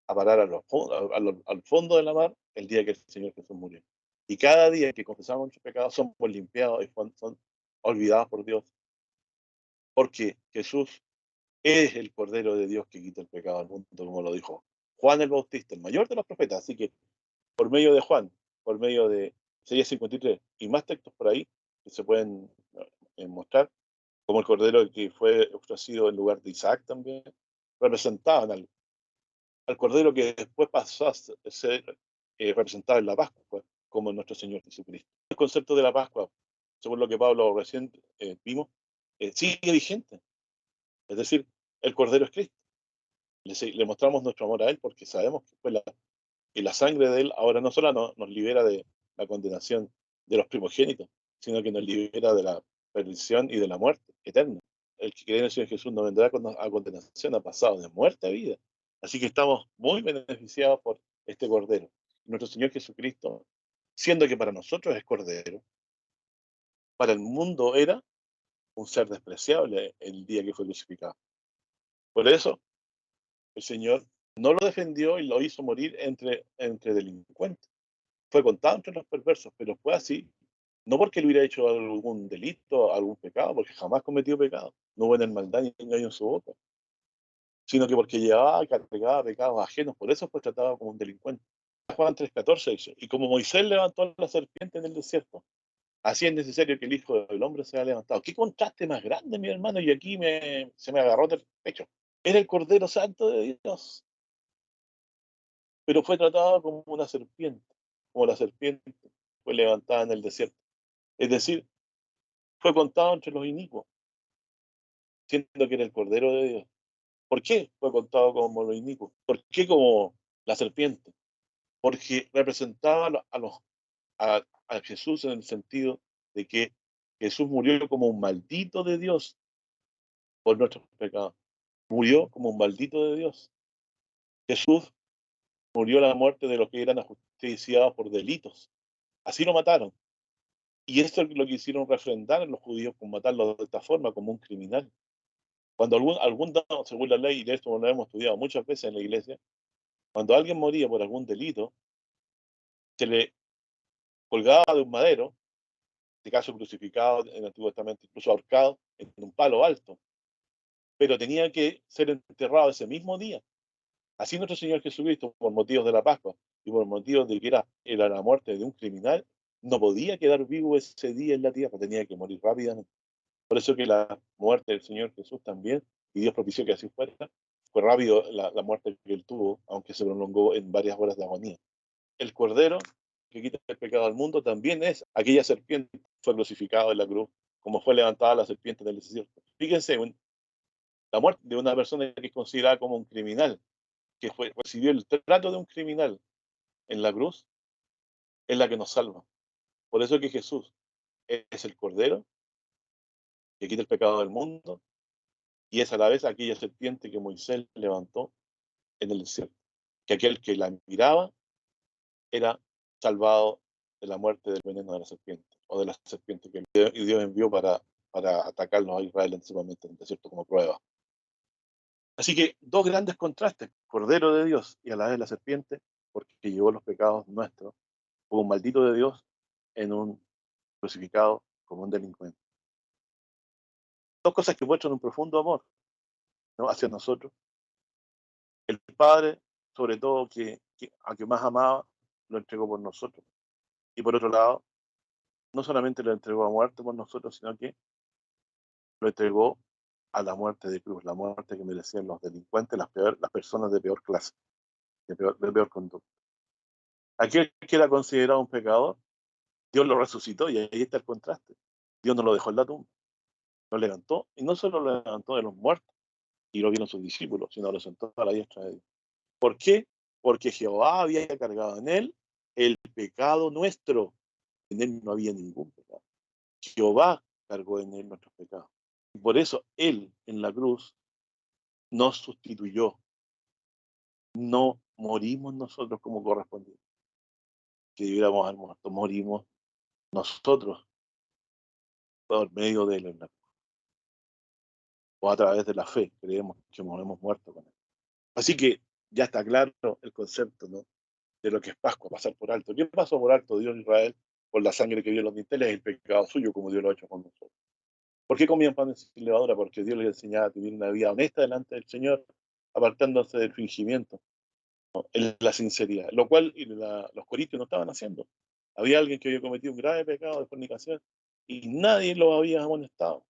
a parar al fondo de la mar el día que el Señor Jesús murió. Y cada día que confesamos nuestros pecados somos limpiados y son olvidados por Dios. Porque Jesús es el Cordero de Dios que quita el pecado del mundo, como lo dijo Juan el Bautista, el mayor de los profetas. Así que por medio de Juan, por medio de Isaías 53 y más textos por ahí que se pueden mostrar, como el Cordero que fue ofrecido en lugar de Isaac también, representaban al Cordero que después pasó a ser representado en la Pascua, pues, como nuestro Señor Jesucristo. El concepto de la Pascua, según lo que Pablo recién vimos, sigue vigente. Es decir, el Cordero es Cristo. Le mostramos nuestro amor a Él porque sabemos que fue y la sangre de Él ahora no solo nos libera de la condenación de los primogénitos, sino que nos libera de la perdición y de la muerte eterna. El que cree en el Señor Jesús no vendrá a condenación, ha pasado de muerte a vida. Así que estamos muy beneficiados por este Cordero. Nuestro Señor Jesucristo, siendo que para nosotros es Cordero, para el mundo era un ser despreciable el día que fue crucificado. Por eso el Señor no lo defendió y lo hizo morir entre delincuentes. Fue contado entre los perversos, pero fue así, no porque él hubiera hecho algún delito, algún pecado, porque jamás cometió pecado, no hubo en el maldad ni engaño en su boca, sino que porque llevaba y cargaba pecados ajenos, por eso fue tratado como un delincuente. Juan 3:14 dice, y como Moisés levantó la serpiente en el desierto, así es necesario que el Hijo del Hombre sea levantado. ¿Qué contraste más grande, mi hermano? Y aquí se me agarró del pecho. Era el Cordero Santo de Dios, pero fue tratado como una serpiente, como la serpiente fue levantada en el desierto. Es decir, fue contado entre los inicuos, siendo que era el Cordero de Dios. ¿Por qué fue contado como los inicuos? ¿Por qué como la serpiente? Porque representaba a Jesús en el sentido de que Jesús murió como un maldito de Dios por nuestros pecados. Murió como un maldito de Dios. Jesús murió la muerte de los que eran ajusticiados por delitos. Así lo mataron. Y esto es lo que hicieron refrendar en los judíos con matarlo de esta forma, como un criminal. Cuando según la ley, y de esto lo hemos estudiado muchas veces en la iglesia, cuando alguien moría por algún delito, se le colgaba de un madero, en este caso crucificado en el Antiguo Testamento, incluso ahorcado en un palo alto, pero tenía que ser enterrado ese mismo día. Así nuestro Señor Jesucristo, por motivos de la Pascua y por motivos de que era la muerte de un criminal, no podía quedar vivo ese día en la tierra, tenía que morir rápidamente. Por eso que la muerte del Señor Jesús también, y Dios propició que así fuera, fue rápido la muerte que él tuvo, aunque se prolongó en varias horas de agonía. El Cordero que quita el pecado al mundo también es aquella serpiente que fue crucificada en la cruz, como fue levantada la serpiente del desierto. Fíjense, La muerte de una persona que es considerada como un criminal, recibió el trato de un criminal en la cruz, es la que nos salva. Por eso es que Jesús es el Cordero que quita el pecado del mundo y es a la vez aquella serpiente que Moisés levantó en el desierto. Que aquel que la miraba era salvado de la muerte del veneno de la serpiente o de la serpiente que Dios envió para atacarlos a Israel antiguamente en el desierto como prueba. Así que dos grandes contrastes, Cordero de Dios y a la vez la serpiente, porque llevó los pecados nuestros, fue un maldito de Dios en un crucificado como un delincuente. Dos cosas que muestran un profundo amor, ¿no?, hacia nosotros. El Padre, sobre todo, a que más amaba, lo entregó por nosotros. Y por otro lado, no solamente lo entregó a muerte por nosotros, sino que lo entregó a la muerte de cruz, la muerte que merecían los delincuentes, las personas de peor clase, de peor conducta. Aquel que era considerado un pecador, Dios lo resucitó y ahí está el contraste. Dios no lo dejó en la tumba, lo levantó y no solo lo levantó de los muertos y lo vieron sus discípulos, sino lo sentó a la diestra de Dios. ¿Por qué? Porque Jehová había cargado en él el pecado nuestro. En él no había ningún pecado. Jehová cargó en él nuestros pecados. Y por eso él en la cruz nos sustituyó. No morimos nosotros como correspondía, que debiéramos haber muerto. Morimos nosotros por medio de él en la cruz. O a través de la fe, creemos que hemos muerto con él. Así que ya está claro el concepto, ¿no?, de lo que es Pascua, pasar por alto. ¿Qué pasó por alto Dios de Israel por la sangre que dio en los dinteles? El pecado suyo, como Dios lo ha hecho con nosotros. ¿Por qué comían pan sin levadura? Porque Dios les enseñaba a vivir una vida honesta delante del Señor, apartándose del fingimiento, ¿no?, en la sinceridad, lo cual los corintios no estaban haciendo. Había alguien que había cometido un grave pecado de fornicación y nadie lo había amonestado.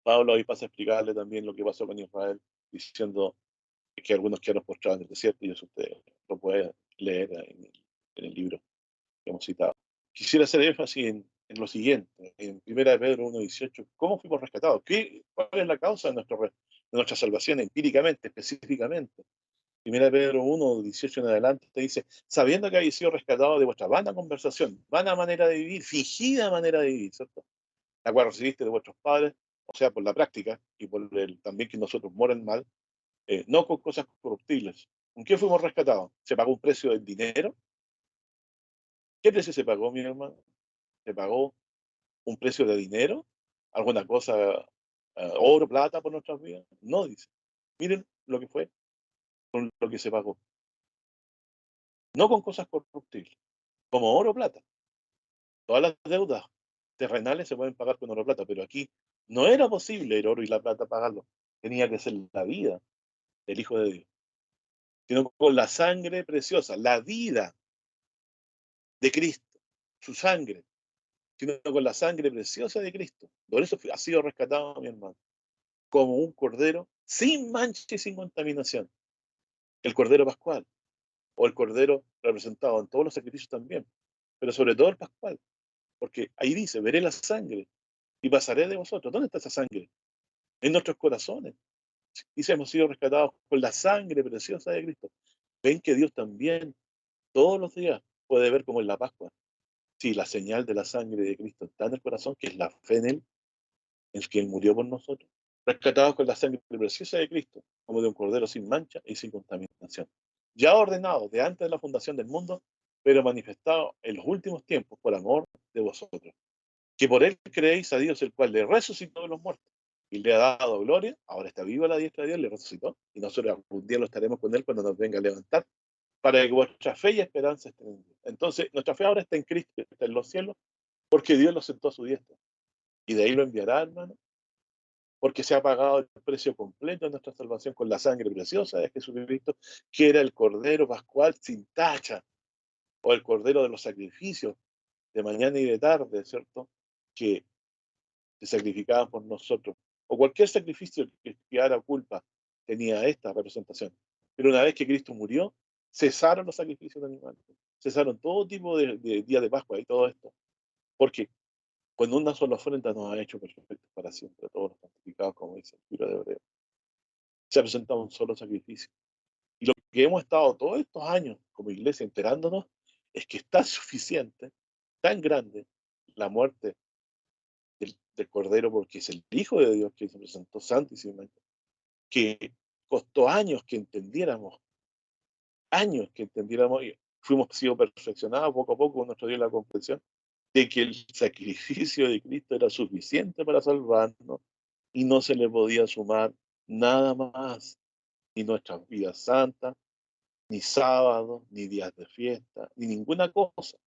Pablo ahí pasa a explicarle también lo que pasó con Israel, diciendo que algunos quedaron postrados en el desierto, y eso usted lo puede leer en el libro que hemos citado. Quisiera hacer énfasis en lo siguiente, en 1 Pedro 1:18, ¿cómo fuimos rescatados? ¿Cuál es la causa de nuestra salvación empíricamente, específicamente? 1 Pedro 1:18 en adelante te dice, sabiendo que habéis sido rescatados de vuestra vana conversación, vana manera de vivir, fingida manera de vivir, ¿cierto?, la cual recibiste de vuestros padres, o sea, por la práctica y por también que nosotros moran mal, no con cosas corruptibles. ¿Con qué fuimos rescatados? ¿Se pagó un precio del dinero? ¿Qué precio se pagó, mi hermano? ¿Se pagó un precio de dinero? ¿Alguna cosa, oro, plata por nuestras vidas? No, dice. Miren lo que fue con lo que se pagó. No con cosas corruptibles, como oro o plata. Todas las deudas terrenales se pueden pagar con oro o plata, pero aquí no era posible el oro y la plata pagarlo. Tenía que ser la vida del Hijo de Dios, sino con la sangre preciosa, la vida de Cristo, su sangre, sino con la sangre preciosa de Cristo. Por eso ha sido rescatado, mi hermano, como un cordero sin mancha y sin contaminación. El cordero pascual, o el cordero representado en todos los sacrificios también, pero sobre todo el pascual, porque ahí dice, veré la sangre y pasaré de vosotros. ¿Dónde está esa sangre? En nuestros corazones. Dice, hemos sido rescatados con la sangre preciosa de Cristo. Ven que Dios también todos los días puede ver como en la Pascua. Sí, la señal de la sangre de Cristo está en el corazón, que es la fe en Él, en que Él murió por nosotros. Rescatados con la sangre preciosa de Cristo, como de un cordero sin mancha y sin contaminación. Ya ordenado de antes de la fundación del mundo, pero manifestado en los últimos tiempos por amor de vosotros. Que por Él creéis a Dios, el cual le resucitó de los muertos y le ha dado gloria. Ahora está vivo a la diestra de Dios, le resucitó. Y nosotros algún día lo estaremos con Él cuando nos venga a levantar, para que vuestra fe y esperanza estén en Dios. Entonces, nuestra fe ahora está en Cristo, está en los cielos, porque Dios lo sentó a su diestra. Y de ahí lo enviará, hermano, porque se ha pagado el precio completo de nuestra salvación con la sangre preciosa de Jesucristo, que era el Cordero Pascual sin tacha, o el Cordero de los sacrificios de mañana y de tarde, ¿cierto?, que se sacrificaban por nosotros. O cualquier sacrificio que expiara culpa tenía esta representación. Pero una vez que Cristo murió, cesaron los sacrificios de animales, cesaron todo tipo de días de Pascua y todo esto. Porque cuando una sola ofrenda nos ha hecho perfectos para siempre, todos los santificados. pecados, como dice el libro de Hebreos. Se ha presentado un solo sacrificio. Y lo que hemos estado todos estos años como iglesia enterándonos es que está suficiente, tan grande, la muerte del Cordero, porque es el Hijo de Dios que se presentó santo y sin mancha, que costó años que entendiéramos, y fuimos sido perfeccionados poco a poco, nuestro Dios la comprensión, de que el sacrificio de Cristo era suficiente para salvarnos y no se le podía sumar nada más, ni nuestras vidas santas, ni sábados, ni días de fiesta, ni ninguna cosa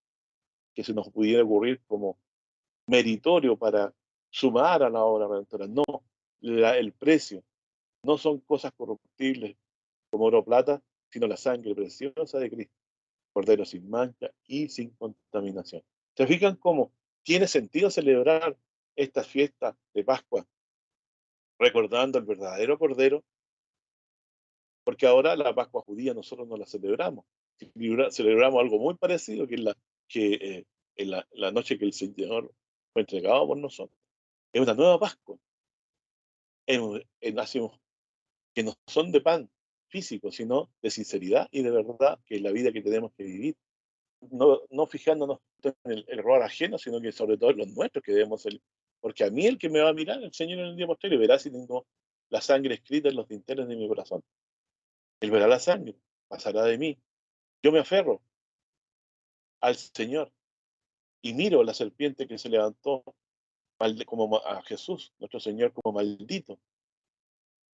que se nos pudiera ocurrir como meritorio para sumar a la obra redentora. No, el precio no son cosas corruptibles como oro o plata, sino la sangre preciosa de Cristo, Cordero sin mancha y sin contaminación. ¿Se fijan cómo tiene sentido celebrar esta fiesta de Pascua recordando al verdadero Cordero? Porque ahora la Pascua judía nosotros no la celebramos. Celebramos algo muy parecido, que es la noche que el Señor fue entregado por nosotros. Es una nueva Pascua. Hacemos que no son de pan físico, sino de sinceridad y de verdad, que es la vida que tenemos que vivir. No fijándonos en el error ajeno, sino que sobre todo en los nuestros que debemos ser. Porque a mí el que me va a mirar, el Señor en el día posterior, verá si tengo la sangre escrita en los dinteles de mi corazón. Él verá la sangre, pasará de mí. Yo me aferro al Señor y miro la serpiente que se levantó como a Jesús, nuestro Señor, como maldito,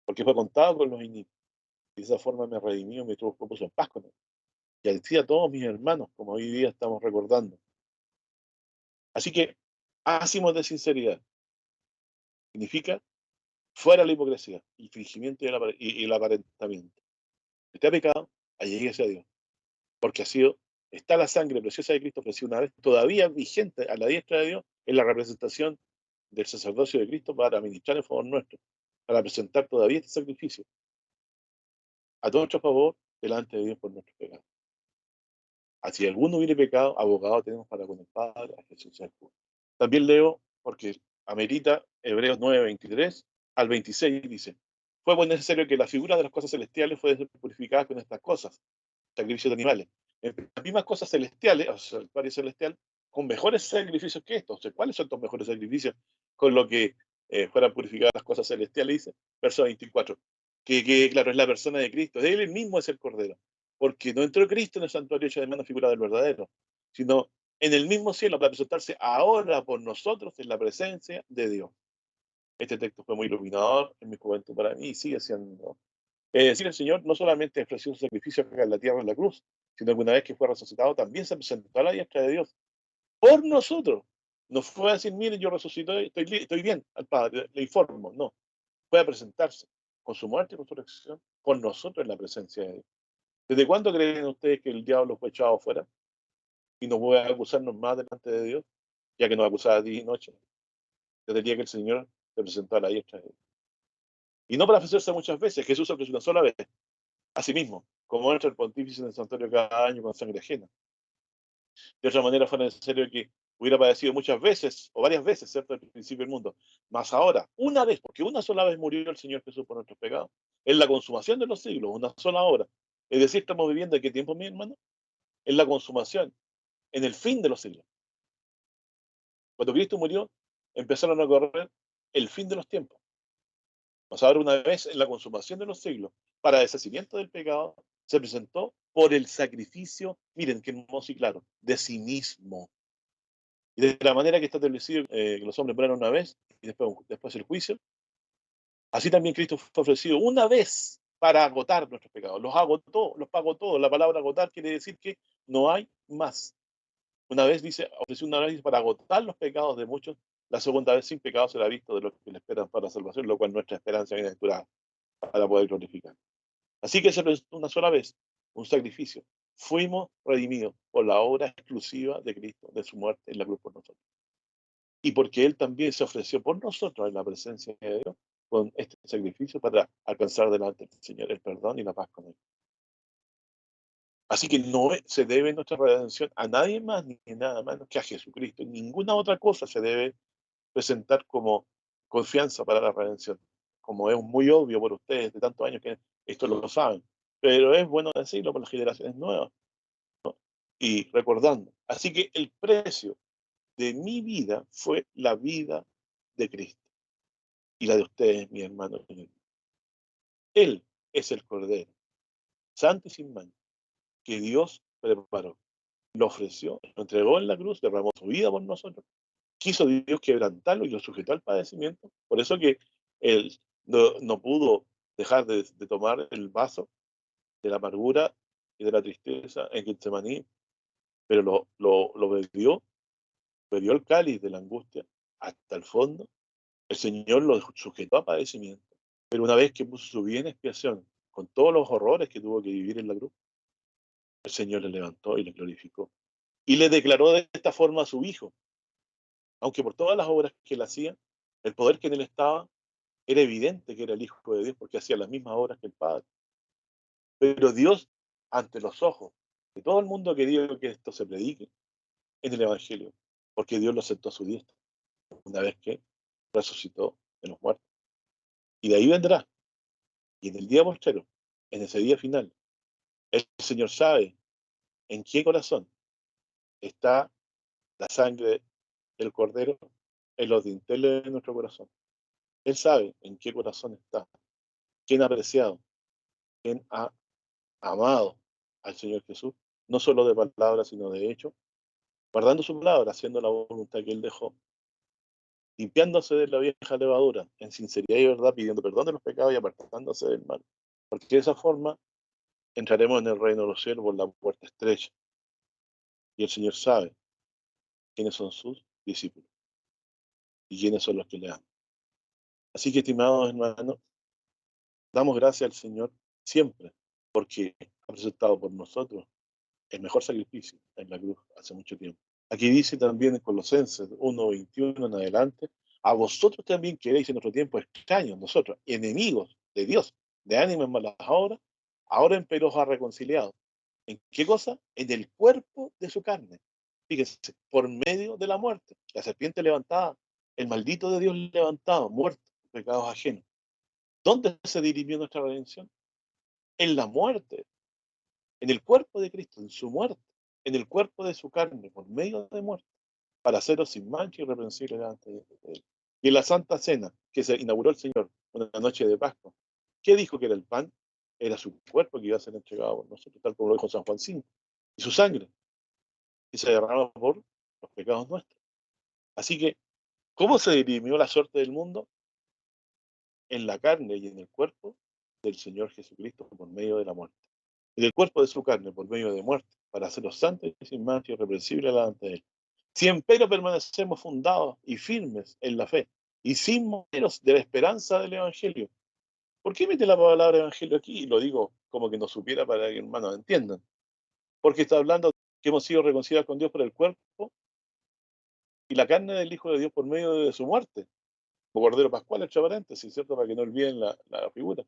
porque fue contado con los iniquos. Y de esa forma me redimió, me tuvo propuso en paz con él. Y así a todos mis hermanos, como hoy día estamos recordando. Así que hacemos de sinceridad. Significa fuera la hipocresía, el fingimiento y el aparentamiento. Si te ha pecado, alleguese a Dios, porque está la sangre preciosa de Cristo ofrecida una vez, todavía vigente a la diestra de Dios, en la representación del sacerdocio de Cristo para ministrar en favor nuestro, para presentar todavía este sacrificio a todo nuestro favor delante de Dios por nuestros pecados. Así alguno hubiere pecado, abogado tenemos para con el Padre, a Jesús el justo. También leo, porque amerita, Hebreos 9:23 al 26 dice: fue muy necesario que la figura de las cosas celestiales fuese purificada con estas cosas, sacrificios de animales. Las mismas cosas celestiales, o sea, el Padre celestial, con mejores sacrificios que estos. O sea, ¿cuáles son estos mejores sacrificios con lo que fueran purificadas las cosas celestiales? Dice, verso 24, que claro, es la persona de Cristo, él mismo es el Cordero, porque no entró Cristo en el santuario hecho de mano figura del verdadero, sino en el mismo cielo para presentarse ahora por nosotros en la presencia de Dios. Este texto fue muy iluminador en mi juventud para mí y sigue siendo. Es decir, el Señor no solamente ofreció un sacrificio acá en la tierra, en la cruz, sino que una vez que fue resucitado también se presentó a la diestra de Dios por nosotros. No fue a decir, miren, yo resucité, estoy bien al Padre, le informo. No, fue a presentarse con su muerte y resurrección por nosotros en la presencia de Dios. ¿Desde cuándo creen ustedes que el diablo fue echado afuera y no puede acusarnos más delante de Dios, ya que nos acusaba día y noche? Desde el día que el Señor se presentó a la diestra de Dios. Y no para ofrecerse muchas veces, Jesús se ofreció una sola vez, a sí mismo, como entra el pontífice en el santuario cada año con sangre ajena. De otra manera fue necesario que hubiera padecido muchas veces, o varias veces, ¿cierto?, al principio del mundo. Más ahora, una vez, porque una sola vez murió el Señor Jesús por nuestros pecados, en la consumación de los siglos, una sola hora. Es decir, estamos viviendo ¿en qué tiempo, mi hermano? En la consumación, en el fin de los siglos. Cuando Cristo murió, empezaron a correr el fin de los tiempos. Más ahora, una vez en la consumación de los siglos, para deshacimiento del pecado, se presentó por el sacrificio, miren qué hermoso y claro, de sí mismo. Y de la manera que está establecido que los hombres mueran una vez y después el juicio, así también Cristo fue ofrecido una vez para agotar nuestros pecados. Los agotó, los pagó todos. La palabra agotar quiere decir que no hay más. Una vez dice, ofreció una vez para agotar los pecados de muchos, la segunda vez sin pecado será visto de los que le esperan para la salvación, lo cual nuestra esperanza viene aventurada para poder glorificar. Así que se presentó una sola vez, un sacrificio. Fuimos redimidos por la obra exclusiva de Cristo, de su muerte en la cruz por nosotros. Y porque Él también se ofreció por nosotros en la presencia de Dios con este sacrificio para alcanzar delante del Señor el perdón y la paz con Él. Así que no se debe nuestra redención a nadie más ni nada menos que a Jesucristo. Ninguna otra cosa se debe presentar como confianza para la redención. Como es muy obvio por ustedes de tantos años que esto lo saben, pero es bueno decirlo por las generaciones nuevas y recordando. Así que el precio de mi vida fue la vida de Cristo y la de ustedes, mis hermanos. Él es el Cordero, santo y sin mancha, que Dios preparó, lo ofreció, lo entregó en la cruz, derramó su vida por nosotros. Quiso Dios quebrantarlo y lo sujetó al padecimiento. Por eso que él no pudo dejar de tomar el vaso de la amargura y de la tristeza en Getsemaní, pero lo bebió el cáliz de la angustia hasta el fondo. El Señor lo sujetó a padecimiento, pero una vez que puso su vida en expiación, con todos los horrores que tuvo que vivir en la cruz, el Señor le levantó y le glorificó. Y le declaró de esta forma a su Hijo, aunque por todas las obras que él hacía, el poder que en él estaba, era evidente que era el Hijo de Dios porque hacía las mismas obras que el Padre. Pero Dios, ante los ojos de todo el mundo, quería que esto se predique en el Evangelio, porque Dios lo sentó a su diestra una vez que resucitó de los muertos. Y de ahí vendrá. Y en el día postrero, en ese día final, el Señor sabe en qué corazón está la sangre del Cordero en los dinteles de nuestro corazón. Él sabe en qué corazón está, quién ha apreciado, quién ha amado al Señor Jesús, no solo de palabras, sino de hecho, guardando su palabra, haciendo la voluntad que Él dejó, limpiándose de la vieja levadura, en sinceridad y verdad, pidiendo perdón de los pecados y apartándose del mal. Porque de esa forma entraremos en el reino de los cielos por la puerta estrecha. Y el Señor sabe quiénes son sus discípulos y quiénes son los que le aman. Así que, estimados hermanos, damos gracias al Señor siempre, porque ha presentado por nosotros el mejor sacrificio en la cruz hace mucho tiempo. Aquí dice también en Colosenses 1:21 en adelante, a vosotros también que erais en otro tiempo extraños, nosotros, enemigos de Dios, de ánimas malas obras, ahora empero os ha reconciliado. ¿En qué cosa? En el cuerpo de su carne. Fíjense, por medio de la muerte. La serpiente levantada, el maldito de Dios levantado, muerto, pecados ajenos. ¿Dónde se dirimió nuestra redención? En la muerte, en el cuerpo de Cristo, en su muerte, en el cuerpo de su carne, por medio de muerte, para haceros sin mancha y irreprensible delante de Él. Y en la Santa Cena, que se inauguró el Señor una noche de Pascua, ¿qué dijo que era el pan? Era su cuerpo que iba a ser entregado por nosotros, tal como lo dijo San Juan 5, y su sangre, que se derrama por los pecados nuestros. Así que, ¿cómo se dirimió la suerte del mundo? En la carne y en el cuerpo del Señor Jesucristo por medio de la muerte. En el cuerpo de su carne por medio de muerte, para hacerlos santos y sin mancha y irreprensibles delante de Él. Si empero permanecemos fundados y firmes en la fe y sin moveros de la esperanza del Evangelio. ¿Por qué mete la palabra Evangelio aquí? Y lo digo como que no supiera para que hermanos entiendan. Porque está hablando que hemos sido reconciliados con Dios por el cuerpo y la carne del Hijo de Dios por medio de su muerte. O Cordero Pascual, entre paréntesis, ¿cierto? Para que no olviden la figura.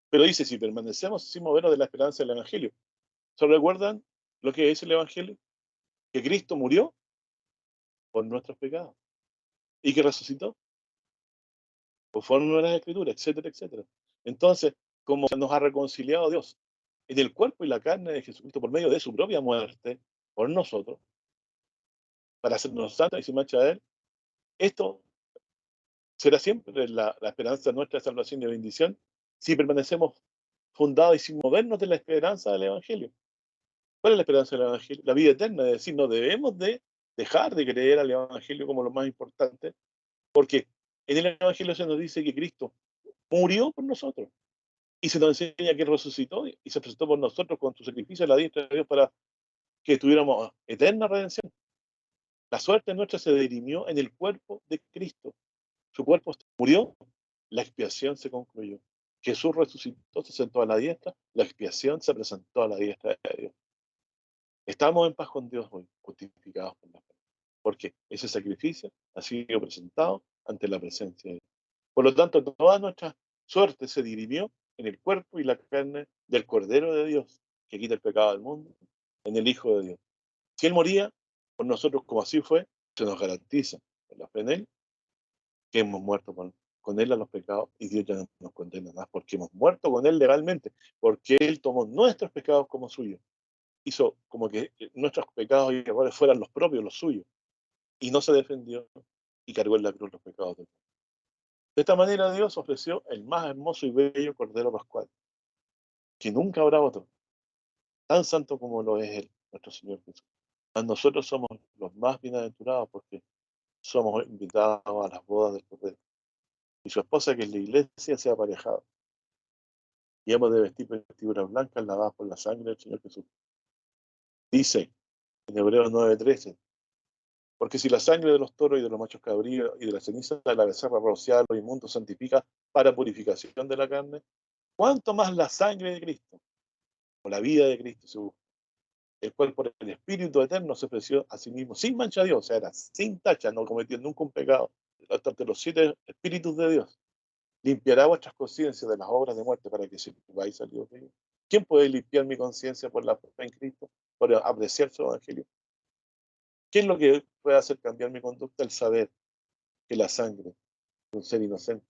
Pero dice, si permanecemos sin movernos de la esperanza del Evangelio. ¿Se recuerdan lo que dice el Evangelio? Que Cristo murió por nuestros pecados y que resucitó conforme a las Escrituras, etcétera, etcétera. Entonces, como se nos ha reconciliado Dios en el cuerpo y la carne de Jesucristo por medio de su propia muerte por nosotros, para hacernos santos y sin mancha de Él, esto será siempre la esperanza nuestra de salvación y de bendición si permanecemos fundados y sin movernos de la esperanza del Evangelio. ¿Cuál es la esperanza del Evangelio? La vida eterna, es decir, no debemos de dejar de creer al Evangelio como lo más importante, porque en el Evangelio se nos dice que Cristo murió por nosotros y se nos enseña que resucitó y se presentó por nosotros con su sacrificio a la diestra de Dios para que tuviéramos eterna redención. La suerte nuestra se dirimió en el cuerpo de Cristo. Su cuerpo murió, la expiación se concluyó. Jesús resucitó, se sentó a la diestra, la expiación se presentó a la diestra de Dios. Estamos en paz con Dios hoy, justificados por la fe, porque ese sacrificio ha sido presentado ante la presencia de Dios. Por lo tanto, toda nuestra suerte se dirimió en el cuerpo y la carne del Cordero de Dios, que quita el pecado del mundo, en el Hijo de Dios. Si Él moría por nosotros como así fue, se nos garantiza, por la fe en Él, que hemos muerto con Él a los pecados y Dios ya no nos condena más porque hemos muerto con Él legalmente, porque Él tomó nuestros pecados como suyos. Hizo como que nuestros pecados y errores fueran los propios, los suyos, y no se defendió y cargó en la cruz los pecados de todos. De esta manera Dios ofreció el más hermoso y bello Cordero Pascual, que nunca habrá otro, tan santo como lo es Él, nuestro Señor Jesús. Nosotros somos los más bienaventurados porque somos invitados a las bodas del Cordero. Y su esposa, que es la iglesia, se ha aparejado. Y hemos de vestir vestiduras blancas lavadas por la sangre del Señor Jesús. Dice en Hebreos 9:13, porque si la sangre de los toros y de los machos cabríos y de la ceniza de la becerra rociada los inmundos santifica para purificación de la carne, ¿cuánto más la sangre de Cristo, o la vida de Cristo, el cual por el Espíritu Eterno se ofreció a sí mismo sin mancha a Dios, o sea, era sin tacha, no cometió nunca un pecado, hasta de los 7 Espíritus de Dios, limpiará vuestras conciencias de las obras de muerte para que sepáis al Dios de ellos. ¿Quién puede limpiar mi conciencia por la fe en Cristo, por apreciar su evangelio? ¿Qué es lo que puede hacer cambiar mi conducta? El saber que la sangre de un ser inocente,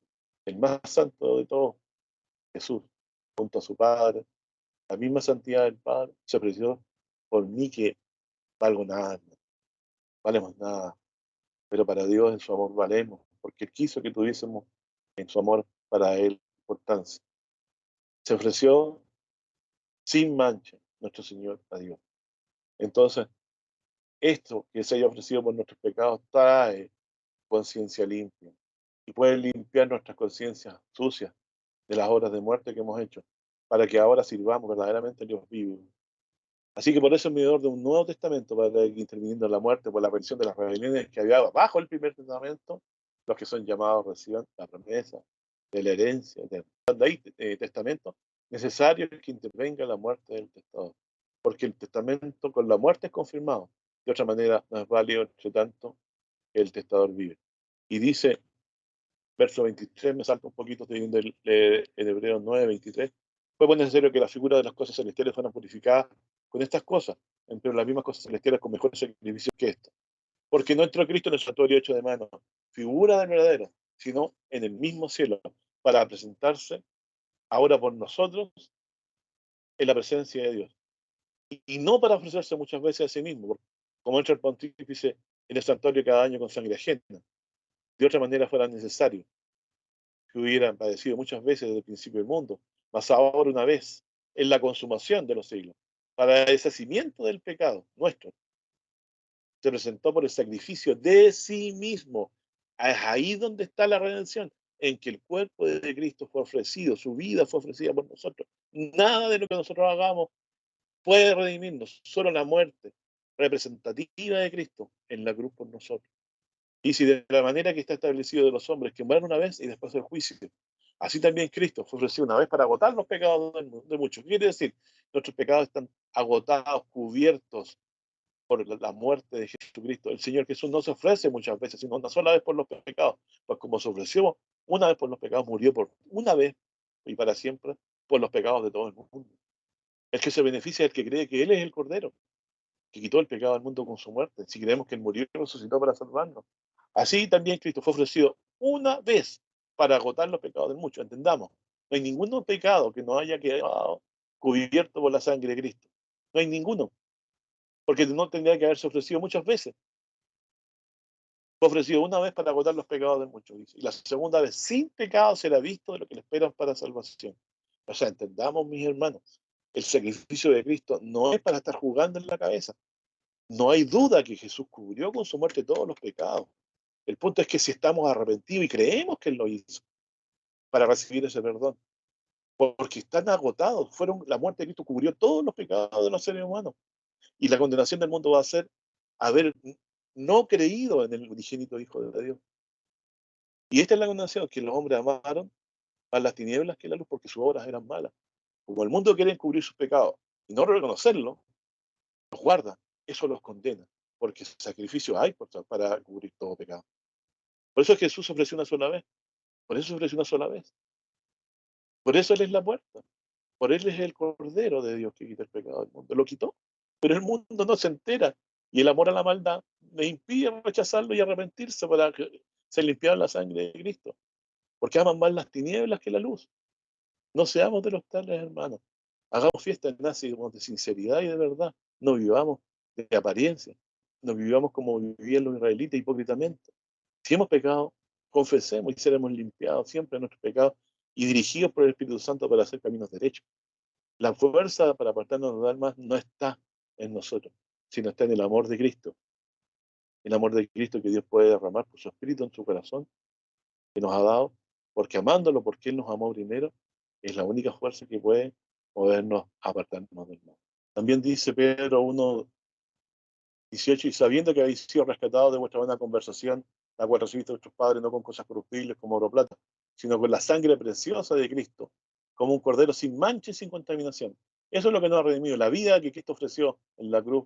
el más santo de todos, Jesús, junto a su Padre, la misma santidad del Padre, se ofreció por mí que valgo nada, no valemos nada, pero para Dios en su amor valemos, porque Él quiso que tuviésemos en su amor para Él importancia. Se ofreció sin mancha nuestro Señor a Dios. Entonces, esto que se haya ofrecido por nuestros pecados trae conciencia limpia y puede limpiar nuestras conciencias sucias de las obras de muerte que hemos hecho, para que ahora sirvamos verdaderamente a Dios vivo. Así que por eso es mediador de un Nuevo Testamento, para ir interviniendo en la muerte por la aparición de las rebeliones que había bajo el primer testamento, los que son llamados reciban la promesa de la herencia, testamento, necesario que intervenga la muerte del testador, porque el testamento con la muerte es confirmado, de otra manera no es válido entre tanto que el testador vive. Y dice, verso 23, me salto un poquito, estoy viendo el Hebreos 9:23, fue pues necesario que la figura de las cosas celestiales fueran purificadas con estas cosas, entre las mismas cosas celestiales con mejores sacrificios que esto. Porque no entró Cristo en el santuario hecho de mano, figura del verdadero, sino en el mismo cielo, para presentarse ahora por nosotros en la presencia de Dios. Y no para ofrecerse muchas veces a sí mismo, como entra el pontífice en el santuario cada año con sangre ajena. De otra manera fuera necesario que hubieran padecido muchas veces desde el principio del mundo, mas ahora una vez, en la consumación de los siglos, para el deshacimiento del pecado nuestro, se presentó por el sacrificio de sí mismo. Es ahí donde está la redención, en que el cuerpo de Cristo fue ofrecido, su vida fue ofrecida por nosotros. Nada de lo que nosotros hagamos puede redimirnos, solo la muerte representativa de Cristo en la cruz por nosotros. Y si de la manera que está establecido de los hombres, que mueren una vez y después el juicio, así también Cristo fue ofrecido una vez para agotar los pecados de muchos. ¿Qué quiere decir? Nuestros pecados están agotados, cubiertos por la muerte de Jesucristo. El Señor Jesús no se ofrece muchas veces, sino una sola vez por los pecados. Pues como se ofreció una vez por los pecados, murió por una vez y para siempre por los pecados de todo el mundo. El que se beneficia es el que cree que Él es el Cordero, que quitó el pecado del mundo con su muerte. Si creemos que Él murió y resucitó para salvarnos. Así también Cristo fue ofrecido una vez para agotar los pecados de muchos. Entendamos, no hay ningún pecado que no haya quedado cubierto por la sangre de Cristo. No hay ninguno, porque no tendría que haberse ofrecido muchas veces. Fue ofrecido una vez para agotar los pecados de muchos, dice. Y la segunda vez, sin pecado, será visto de lo que le esperan para salvación. O sea, entendamos, mis hermanos, el sacrificio de Cristo no es para estar jugando en la cabeza. No hay duda que Jesús cubrió con su muerte todos los pecados. El punto es que si estamos arrepentidos y creemos que Él lo hizo para recibir ese perdón, porque están agotados, la muerte de Cristo cubrió todos los pecados de los seres humanos. Y la condenación del mundo va a ser haber no creído en el unigénito Hijo de Dios. Y esta es la condenación, que los hombres amaron más las tinieblas que la luz porque sus obras eran malas. Como el mundo quiere encubrir sus pecados y no reconocerlo, los guarda, eso los condena, porque sacrificios hay para cubrir todo pecado. Por eso Jesús ofreció una sola vez, por eso ofreció una sola vez. Por eso Él es la puerta, por Él es el Cordero de Dios que quita el pecado del mundo. Lo quitó, pero el mundo no se entera y el amor a la maldad me impide rechazarlo y arrepentirse para ser limpiados en la sangre de Cristo, porque aman más las tinieblas que la luz. No seamos de los tales, hermanos. Hagamos fiesta en de sinceridad y de verdad. No vivamos de apariencia. No vivamos como vivían los israelitas hipócritamente. Si hemos pecado, confesemos y seremos limpiados siempre de nuestros pecados y dirigidos por el Espíritu Santo para hacer caminos derechos. La fuerza para apartarnos de los almas no está en nosotros, sino está en el amor de Cristo. El amor de Cristo que Dios puede derramar por su Espíritu en su corazón, que nos ha dado, porque amándolo, porque Él nos amó primero, es la única fuerza que puede movernos a apartarnos del mal. También dice Pedro 1:18, y sabiendo que habéis sido rescatados de vuestra buena conversación, la cual recibiste de vuestros padres, no con cosas corruptibles como oro o plata, sino con la sangre preciosa de Cristo, como un cordero sin mancha y sin contaminación. Eso es lo que nos ha redimido, la vida que Cristo ofreció en la cruz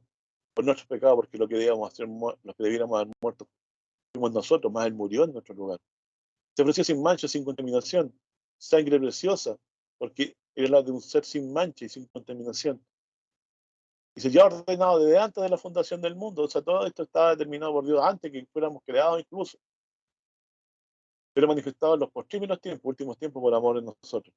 por nuestros pecados, porque lo que debíamos hacer, los que debiéramos haber muerto fuimos nosotros, más Él murió en nuestro lugar. Se ofreció sin mancha, sin contaminación, sangre preciosa, porque era de un ser sin mancha y sin contaminación. Y se ya ordenado desde antes de la fundación del mundo. O sea, todo esto estaba determinado por Dios antes que fuéramos creados incluso, pero manifestado en los postrímeros tiempos, últimos tiempos, por amor en nosotros.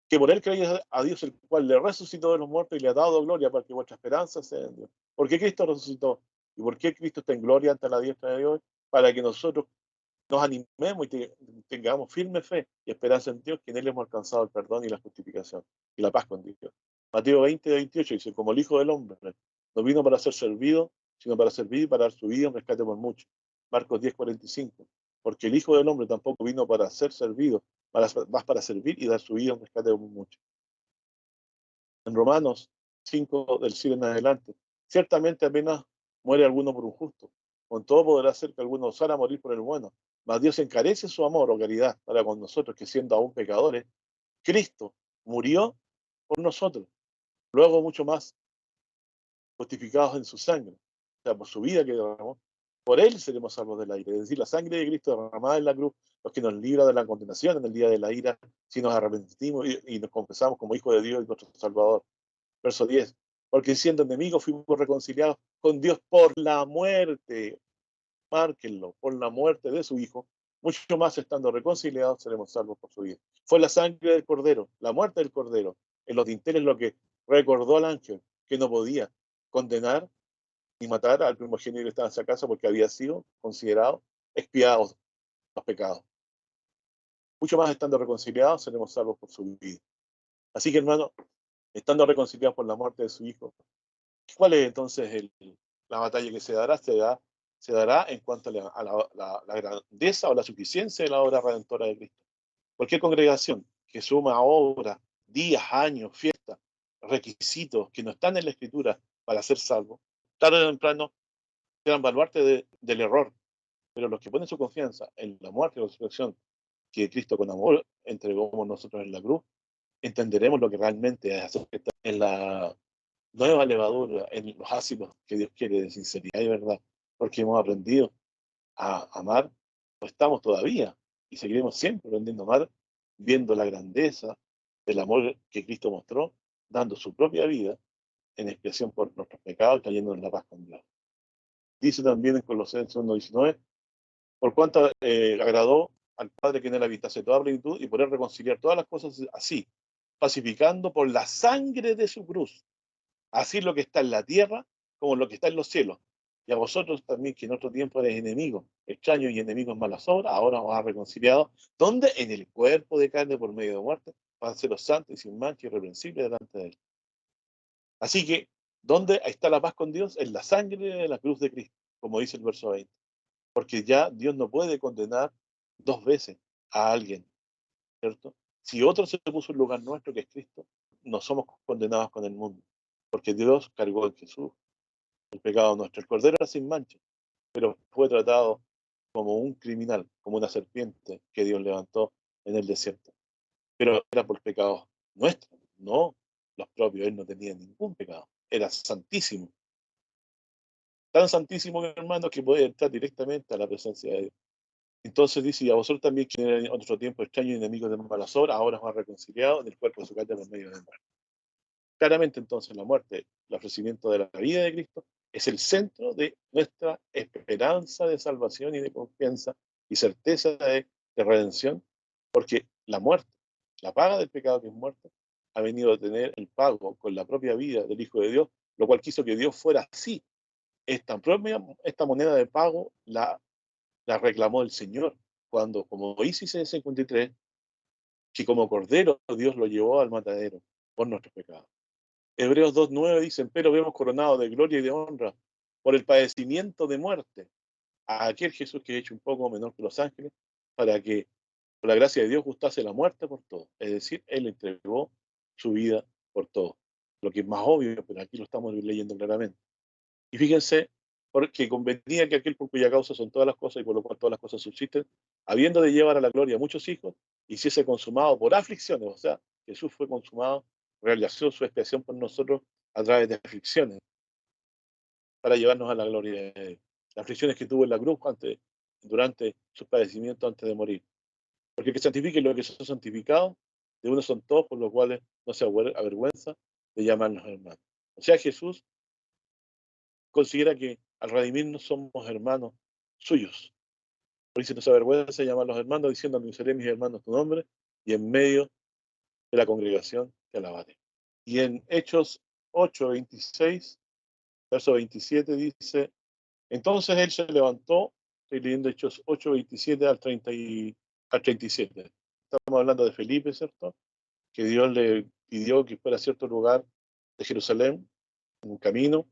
Que por él creéis a Dios, el cual le resucitó de los muertos y le ha dado gloria para que vuestra esperanza sea en Dios. ¿Por qué Cristo resucitó? ¿Y por qué Cristo está en gloria ante la diestra de Dios? Para que nosotros nos animemos y tengamos firme fe y esperanza en Dios, que en Él hemos alcanzado el perdón y la justificación y la paz con Dios. Mateo 20:28 dice, como el Hijo del Hombre no vino para ser servido, sino para servir y para dar su vida en rescate por muchos. Marcos 10:45, porque el Hijo del Hombre tampoco vino para ser servido, más para servir y dar su vida en rescate por muchos. En Romanos 5, del 7 en adelante, ciertamente apenas muere alguno por un justo, con todo podrá ser que alguno osara morir por el bueno, mas Dios encarece su amor o caridad para con nosotros, que siendo aún pecadores, Cristo murió por nosotros, luego mucho más justificados en su sangre, o sea, por su vida que derramó, por él seremos salvos de la ira, es decir, la sangre de Cristo derramada en la cruz, los que nos libra de la condenación en el día de la ira, si nos arrepentimos y nos confesamos como Hijo de Dios y nuestro Salvador. Verso 10, porque siendo enemigos fuimos reconciliados con Dios por la muerte, márquenlo, por la muerte de su Hijo, mucho más estando reconciliados seremos salvos por su vida. Fue la sangre del Cordero, la muerte del Cordero, en los dinteles lo que recordó al ángel, que no podía condenar ni matar al primogénito que estaba en esa casa porque había sido considerado expiados los pecados. Mucho más estando reconciliados seremos salvos por su vida. Así que, hermano, estando reconciliados por la muerte de su Hijo, ¿cuál es entonces la batalla que se dará? Se dará en cuanto a la grandeza o la suficiencia de la obra redentora de Cristo. Cualquier congregación que suma obras, días, años, fiestas, requisitos que no están en la Escritura para ser salvo, tarde o temprano serán baluarte del error. Pero los que ponen su confianza en la muerte y la resurrección que Cristo con amor entregó como nosotros en la cruz, entenderemos lo que realmente es hacer en la nueva levadura, en los ácidos que Dios quiere de sinceridad y verdad, porque hemos aprendido a amar, no estamos todavía y seguiremos siempre aprendiendo a amar, viendo la grandeza del amor que Cristo mostró, dando su propia vida en expiación por nuestros pecados, cayendo en la paz con Dios. Dice también en Colosenses 1:19, por cuanto agradó al Padre que en él habitase toda plenitud y poder reconciliar todas las cosas así, pacificando por la sangre de su cruz, así lo que está en la tierra como lo que está en los cielos. Y a vosotros también, que en otro tiempo eres enemigos, extraños y enemigos malas obras, ahora os ha reconciliado, ¿dónde? En el cuerpo de carne por medio de muerte, para seros santos y sin mancha y irreprensibles delante de él. Así que, ¿dónde está la paz con Dios? En la sangre de la cruz de Cristo, como dice el verso 20. Porque ya Dios no puede condenar dos veces a alguien, ¿cierto? Si otro se puso en lugar nuestro, que es Cristo, no somos condenados con el mundo, porque Dios cargó en Jesús el pecado nuestro. El Cordero era sin mancha, pero fue tratado como un criminal, como una serpiente que Dios levantó en el desierto. Pero era por pecados nuestros, no los propios. Él no tenía ningún pecado. Era santísimo. Tan santísimo, hermano, que podía entrar directamente a la presencia de Dios. Entonces dice, y a vosotros también, que en otro tiempo extraños y enemigos de malas obras, ahora os ha reconciliado en el cuerpo de su carne por medio de muerte. Claramente, entonces, la muerte, el ofrecimiento de la vida de Cristo, es el centro de nuestra esperanza de salvación y de confianza y certeza de redención, porque la muerte, la paga del pecado que es muerte, ha venido a tener el pago con la propia vida del Hijo de Dios, lo cual quiso que Dios fuera así. Esta moneda de pago la reclamó el Señor, cuando, como dice Isaías 53, que como cordero Dios lo llevó al matadero por nuestros pecados. Hebreos 2:9 dicen, pero vemos coronado de gloria y de honra por el padecimiento de muerte a aquel Jesús que es hecho un poco menor que los ángeles, para que por la gracia de Dios gustase la muerte por todo. Es decir, Él entregó su vida por todo. Lo que es más obvio, pero aquí lo estamos leyendo claramente. Y fíjense, porque convenía que aquel por cuya causa son todas las cosas y por lo cual todas las cosas subsisten, habiendo de llevar a la gloria a muchos hijos, hiciese consumado por aflicciones. O sea, Jesús fue consumado, realizó su expiación por nosotros a través de aflicciones para llevarnos a la gloria de Dios. Las aflicciones que tuvo en la cruz durante sus padecimientos antes de morir. Porque que santifique lo que son santificados, de uno son todos, por los cuales no se avergüenza de llamarnos hermanos. O sea, Jesús considera que al redimirnos somos hermanos suyos. Por eso no se avergüenza de llamarlos hermanos, diciendo, anunciaré mis hermanos tu nombre, y en medio de la congregación te alabaré. Y en Hechos 8:26, verso 27, dice, entonces él se levantó, estoy leyendo Hechos 8:27 al 37. Estamos hablando de Felipe, ¿cierto? Que Dios le pidió que fuera a cierto lugar de Jerusalén, en un camino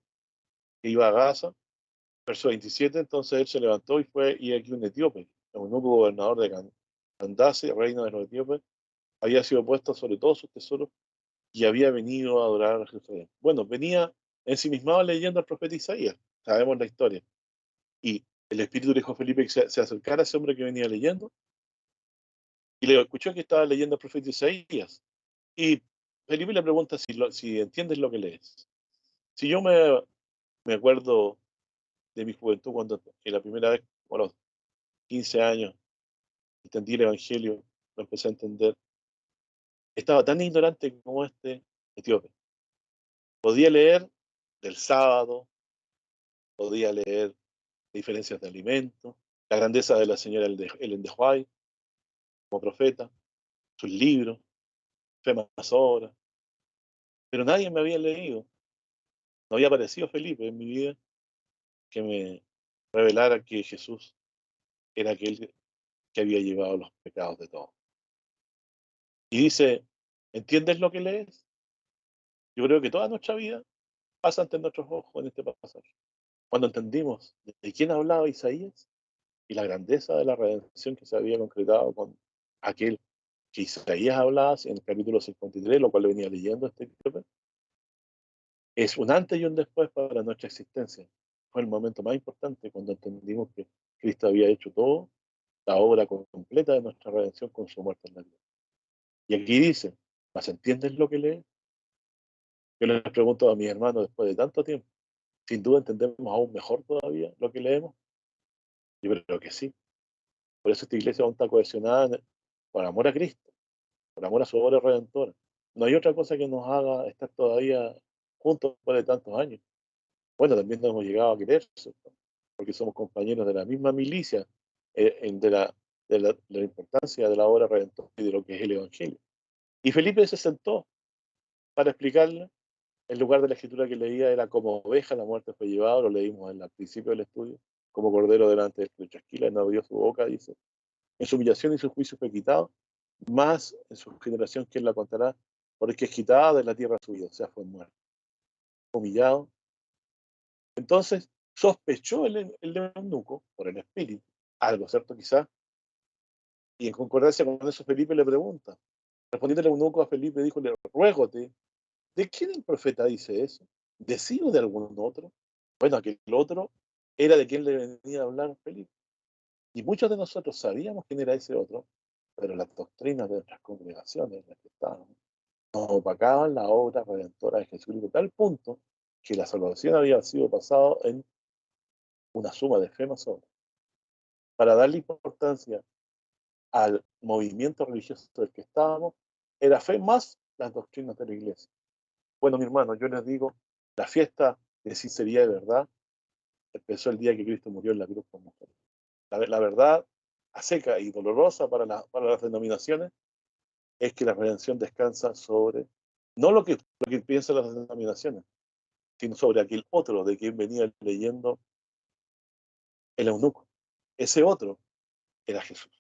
que iba a Gaza. Verso 27, entonces él se levantó y fue, y aquí un etíope, un nuevo gobernador de Candace, reino de los etíopes, había sido puesto sobre todos sus tesoros y había venido a adorar a Jerusalén. Bueno, venía ensimismado leyendo al profeta Isaías, sabemos la historia. Y el Espíritu le dijo a Felipe que se acercara a ese hombre que venía leyendo y le escuchó que estaba leyendo al profeta Isaías. Y Felipe le pregunta si entiendes lo que lees. Si yo me acuerdo de mi juventud cuando la primera vez, a los 15 años, entendí el Evangelio, lo empecé a entender, estaba tan ignorante como este etíope. Podía leer del sábado, podía leer diferencias de alimentos, la grandeza de la señora Ellen de White como profeta, sus libros, fe más obra, pero nadie me había leído, no había aparecido Felipe en mi vida que me revelara que Jesús era aquel que había llevado los pecados de todos. Y dice, ¿entiendes lo que lees? Yo creo que toda nuestra vida pasa ante nuestros ojos en este pasaje. Cuando entendimos de quién hablaba Isaías y la grandeza de la redención que se había concretado con aquel que Isaías hablaba en el capítulo 53, lo cual venía leyendo este etíope, es un antes y un después para nuestra existencia. Fue el momento más importante cuando entendimos que Cristo había hecho todo, la obra completa de nuestra redención con su muerte en la cruz. Y aquí dice, ¿mas entiendes lo que lees? Yo les pregunto a mis hermanos después de tanto tiempo, sin duda entendemos aún mejor todavía lo que leemos. Yo creo que sí. Por eso esta iglesia aún está cohesionada por amor a Cristo, por amor a su obra redentora. No hay otra cosa que nos haga estar todavía juntos después de tantos años. Bueno, también nos hemos llegado a querer, ¿cierto? Porque somos compañeros de la misma milicia, de la importancia de la obra redentora y de lo que es el Evangelio. Y Felipe se sentó para explicarle. El lugar de la escritura que leía era como oveja, la muerte fue llevado, lo leímos en el principio del estudio, como cordero delante del que chasquila, no abrió su boca, dice. En su humillación y su juicio fue quitado, más en su generación, ¿quién la contará? Porque es quitada de la tierra suya, o sea, fue muerto, humillado. Entonces, sospechó el eunuco, por el espíritu, algo, ¿cierto? Quizás, y en concordancia con eso, Felipe le pregunta. Respondiendo el eunuco a Felipe, dijo, le ruégote, ¿de quién el profeta dice eso? ¿De sí o de algún otro? Bueno, aquel otro era de quien le venía a hablar Felipe. Y muchos de nosotros sabíamos quién era ese otro, pero las doctrinas de nuestras congregaciones en las que estábamos nos opacaban la obra redentora de Jesucristo a tal punto que la salvación había sido pasada en una suma de fe más obra. Para darle importancia al movimiento religioso del que estábamos, era fe más las doctrinas de la iglesia. Bueno, mi hermano, yo les digo, la fiesta de sinceridad y de verdad, empezó el día que Cristo murió en la cruz por nosotros. La verdad a seca y dolorosa para las denominaciones es que la redención descansa sobre, no lo que piensan las denominaciones, sino sobre aquel otro de quien venía leyendo el eunuco. Ese otro era Jesús.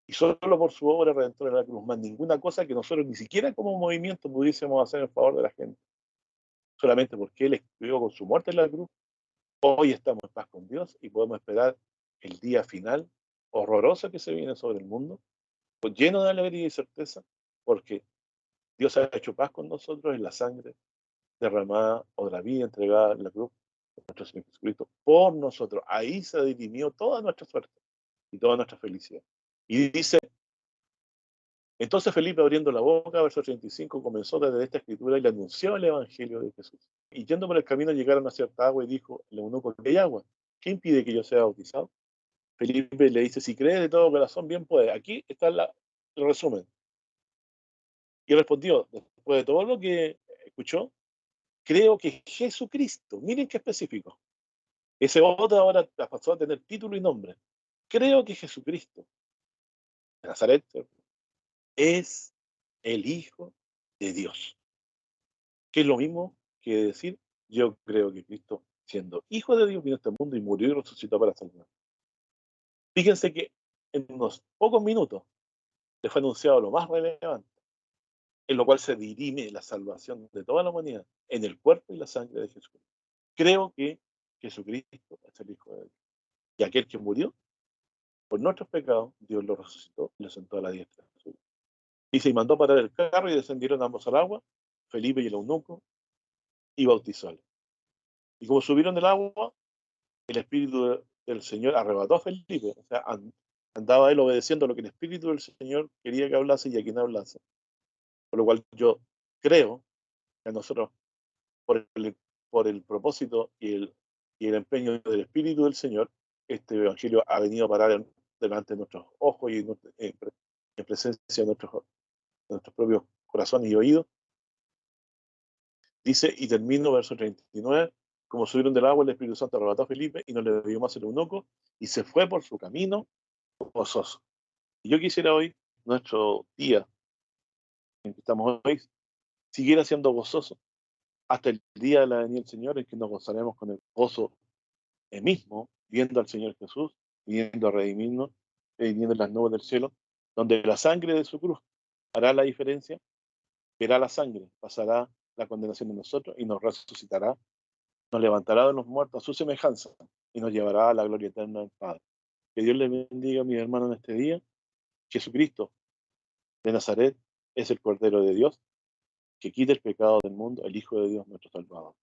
Y solo por su obra redentora en la cruz, más ninguna cosa que nosotros ni siquiera como movimiento pudiésemos hacer en favor de la gente. Solamente porque Él escribió con su muerte en la cruz, hoy estamos en paz con Dios y podemos esperar el día final horroroso que se viene sobre el mundo, pues lleno de alegría y certeza, porque Dios ha hecho paz con nosotros en la sangre derramada o de la vida entregada en la cruz de nuestro Señor Jesucristo por nosotros. Ahí se dirimió toda nuestra suerte y toda nuestra felicidad. Y dice, entonces Felipe abriendo la boca, verso 35, comenzó desde esta escritura y le anunció el evangelio de Jesús. Y yendo por el camino llegaron a cierta agua y dijo el eunuco, ¿qué hay agua? ¿Qué impide que yo sea bautizado? Felipe le dice, si cree de todo corazón, bien puede. Aquí está el resumen. Y respondió, después de todo lo que escuchó, creo que Jesucristo, miren qué específico, ese otro ahora pasó a tener título y nombre. Creo que Jesucristo de Nazaret es el Hijo de Dios. Que es lo mismo que decir, yo creo que Cristo, siendo Hijo de Dios, vino a este mundo y murió y resucitó para salvar. Fíjense que en unos pocos minutos le fue anunciado lo más relevante, en lo cual se dirime la salvación de toda la humanidad en el cuerpo y la sangre de Jesús. Creo que Jesucristo es el Hijo de Dios. Y aquel que murió por nuestros pecados, Dios lo resucitó y lo sentó a la diestra de su. Dice, y mandó parar el carro y descendieron ambos al agua, Felipe y el eunuco, y bautizóle. Y como subieron del agua, el Espíritu del Señor arrebató a Felipe. O sea, andaba él obedeciendo lo que el Espíritu del Señor quería que hablase y a quien hablase. Por lo cual yo creo que a nosotros, por el propósito y el empeño del Espíritu del Señor, este Evangelio ha venido a parar delante de nuestros ojos y en presencia de nuestros propios corazones y oídos. Dice, y termino verso 39, como subieron del agua, el Espíritu Santo arrebató a Felipe y no le dio más el eunuco y se fue por su camino gozoso. Y yo quisiera hoy, nuestro día en que estamos hoy, siguiera siendo gozoso hasta el día de la venida del Señor, en que nos gozaremos con el gozo mismo, viendo al Señor Jesús, viendo a redimirnos, viendo las nubes del cielo, donde la sangre de su cruz hará la diferencia, verá la sangre, pasará la condenación de nosotros y nos resucitará, nos levantará de los muertos a su semejanza y nos llevará a la gloria eterna del Padre. Que Dios le bendiga a mis hermanos en este día. Jesucristo de Nazaret es el Cordero de Dios que quita el pecado del mundo, el Hijo de Dios, nuestro Salvador.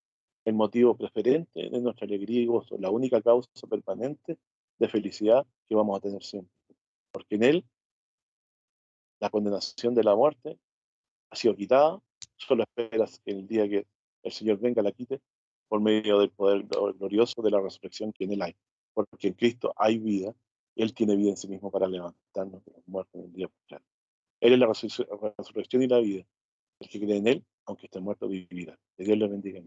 El motivo preferente de nuestra alegría y gozo, la única causa permanente de felicidad que vamos a tener siempre. Porque en Él la condenación de la muerte ha sido quitada, solo esperas que el día que el Señor venga la quite por medio del poder glorioso de la resurrección que en Él hay. Porque en Cristo hay vida, y Él tiene vida en sí mismo para levantarnos de los muertos en el día final. Él es la resurrección y la vida. El que cree en Él, aunque esté muerto, vivirá. Que Dios le bendiga.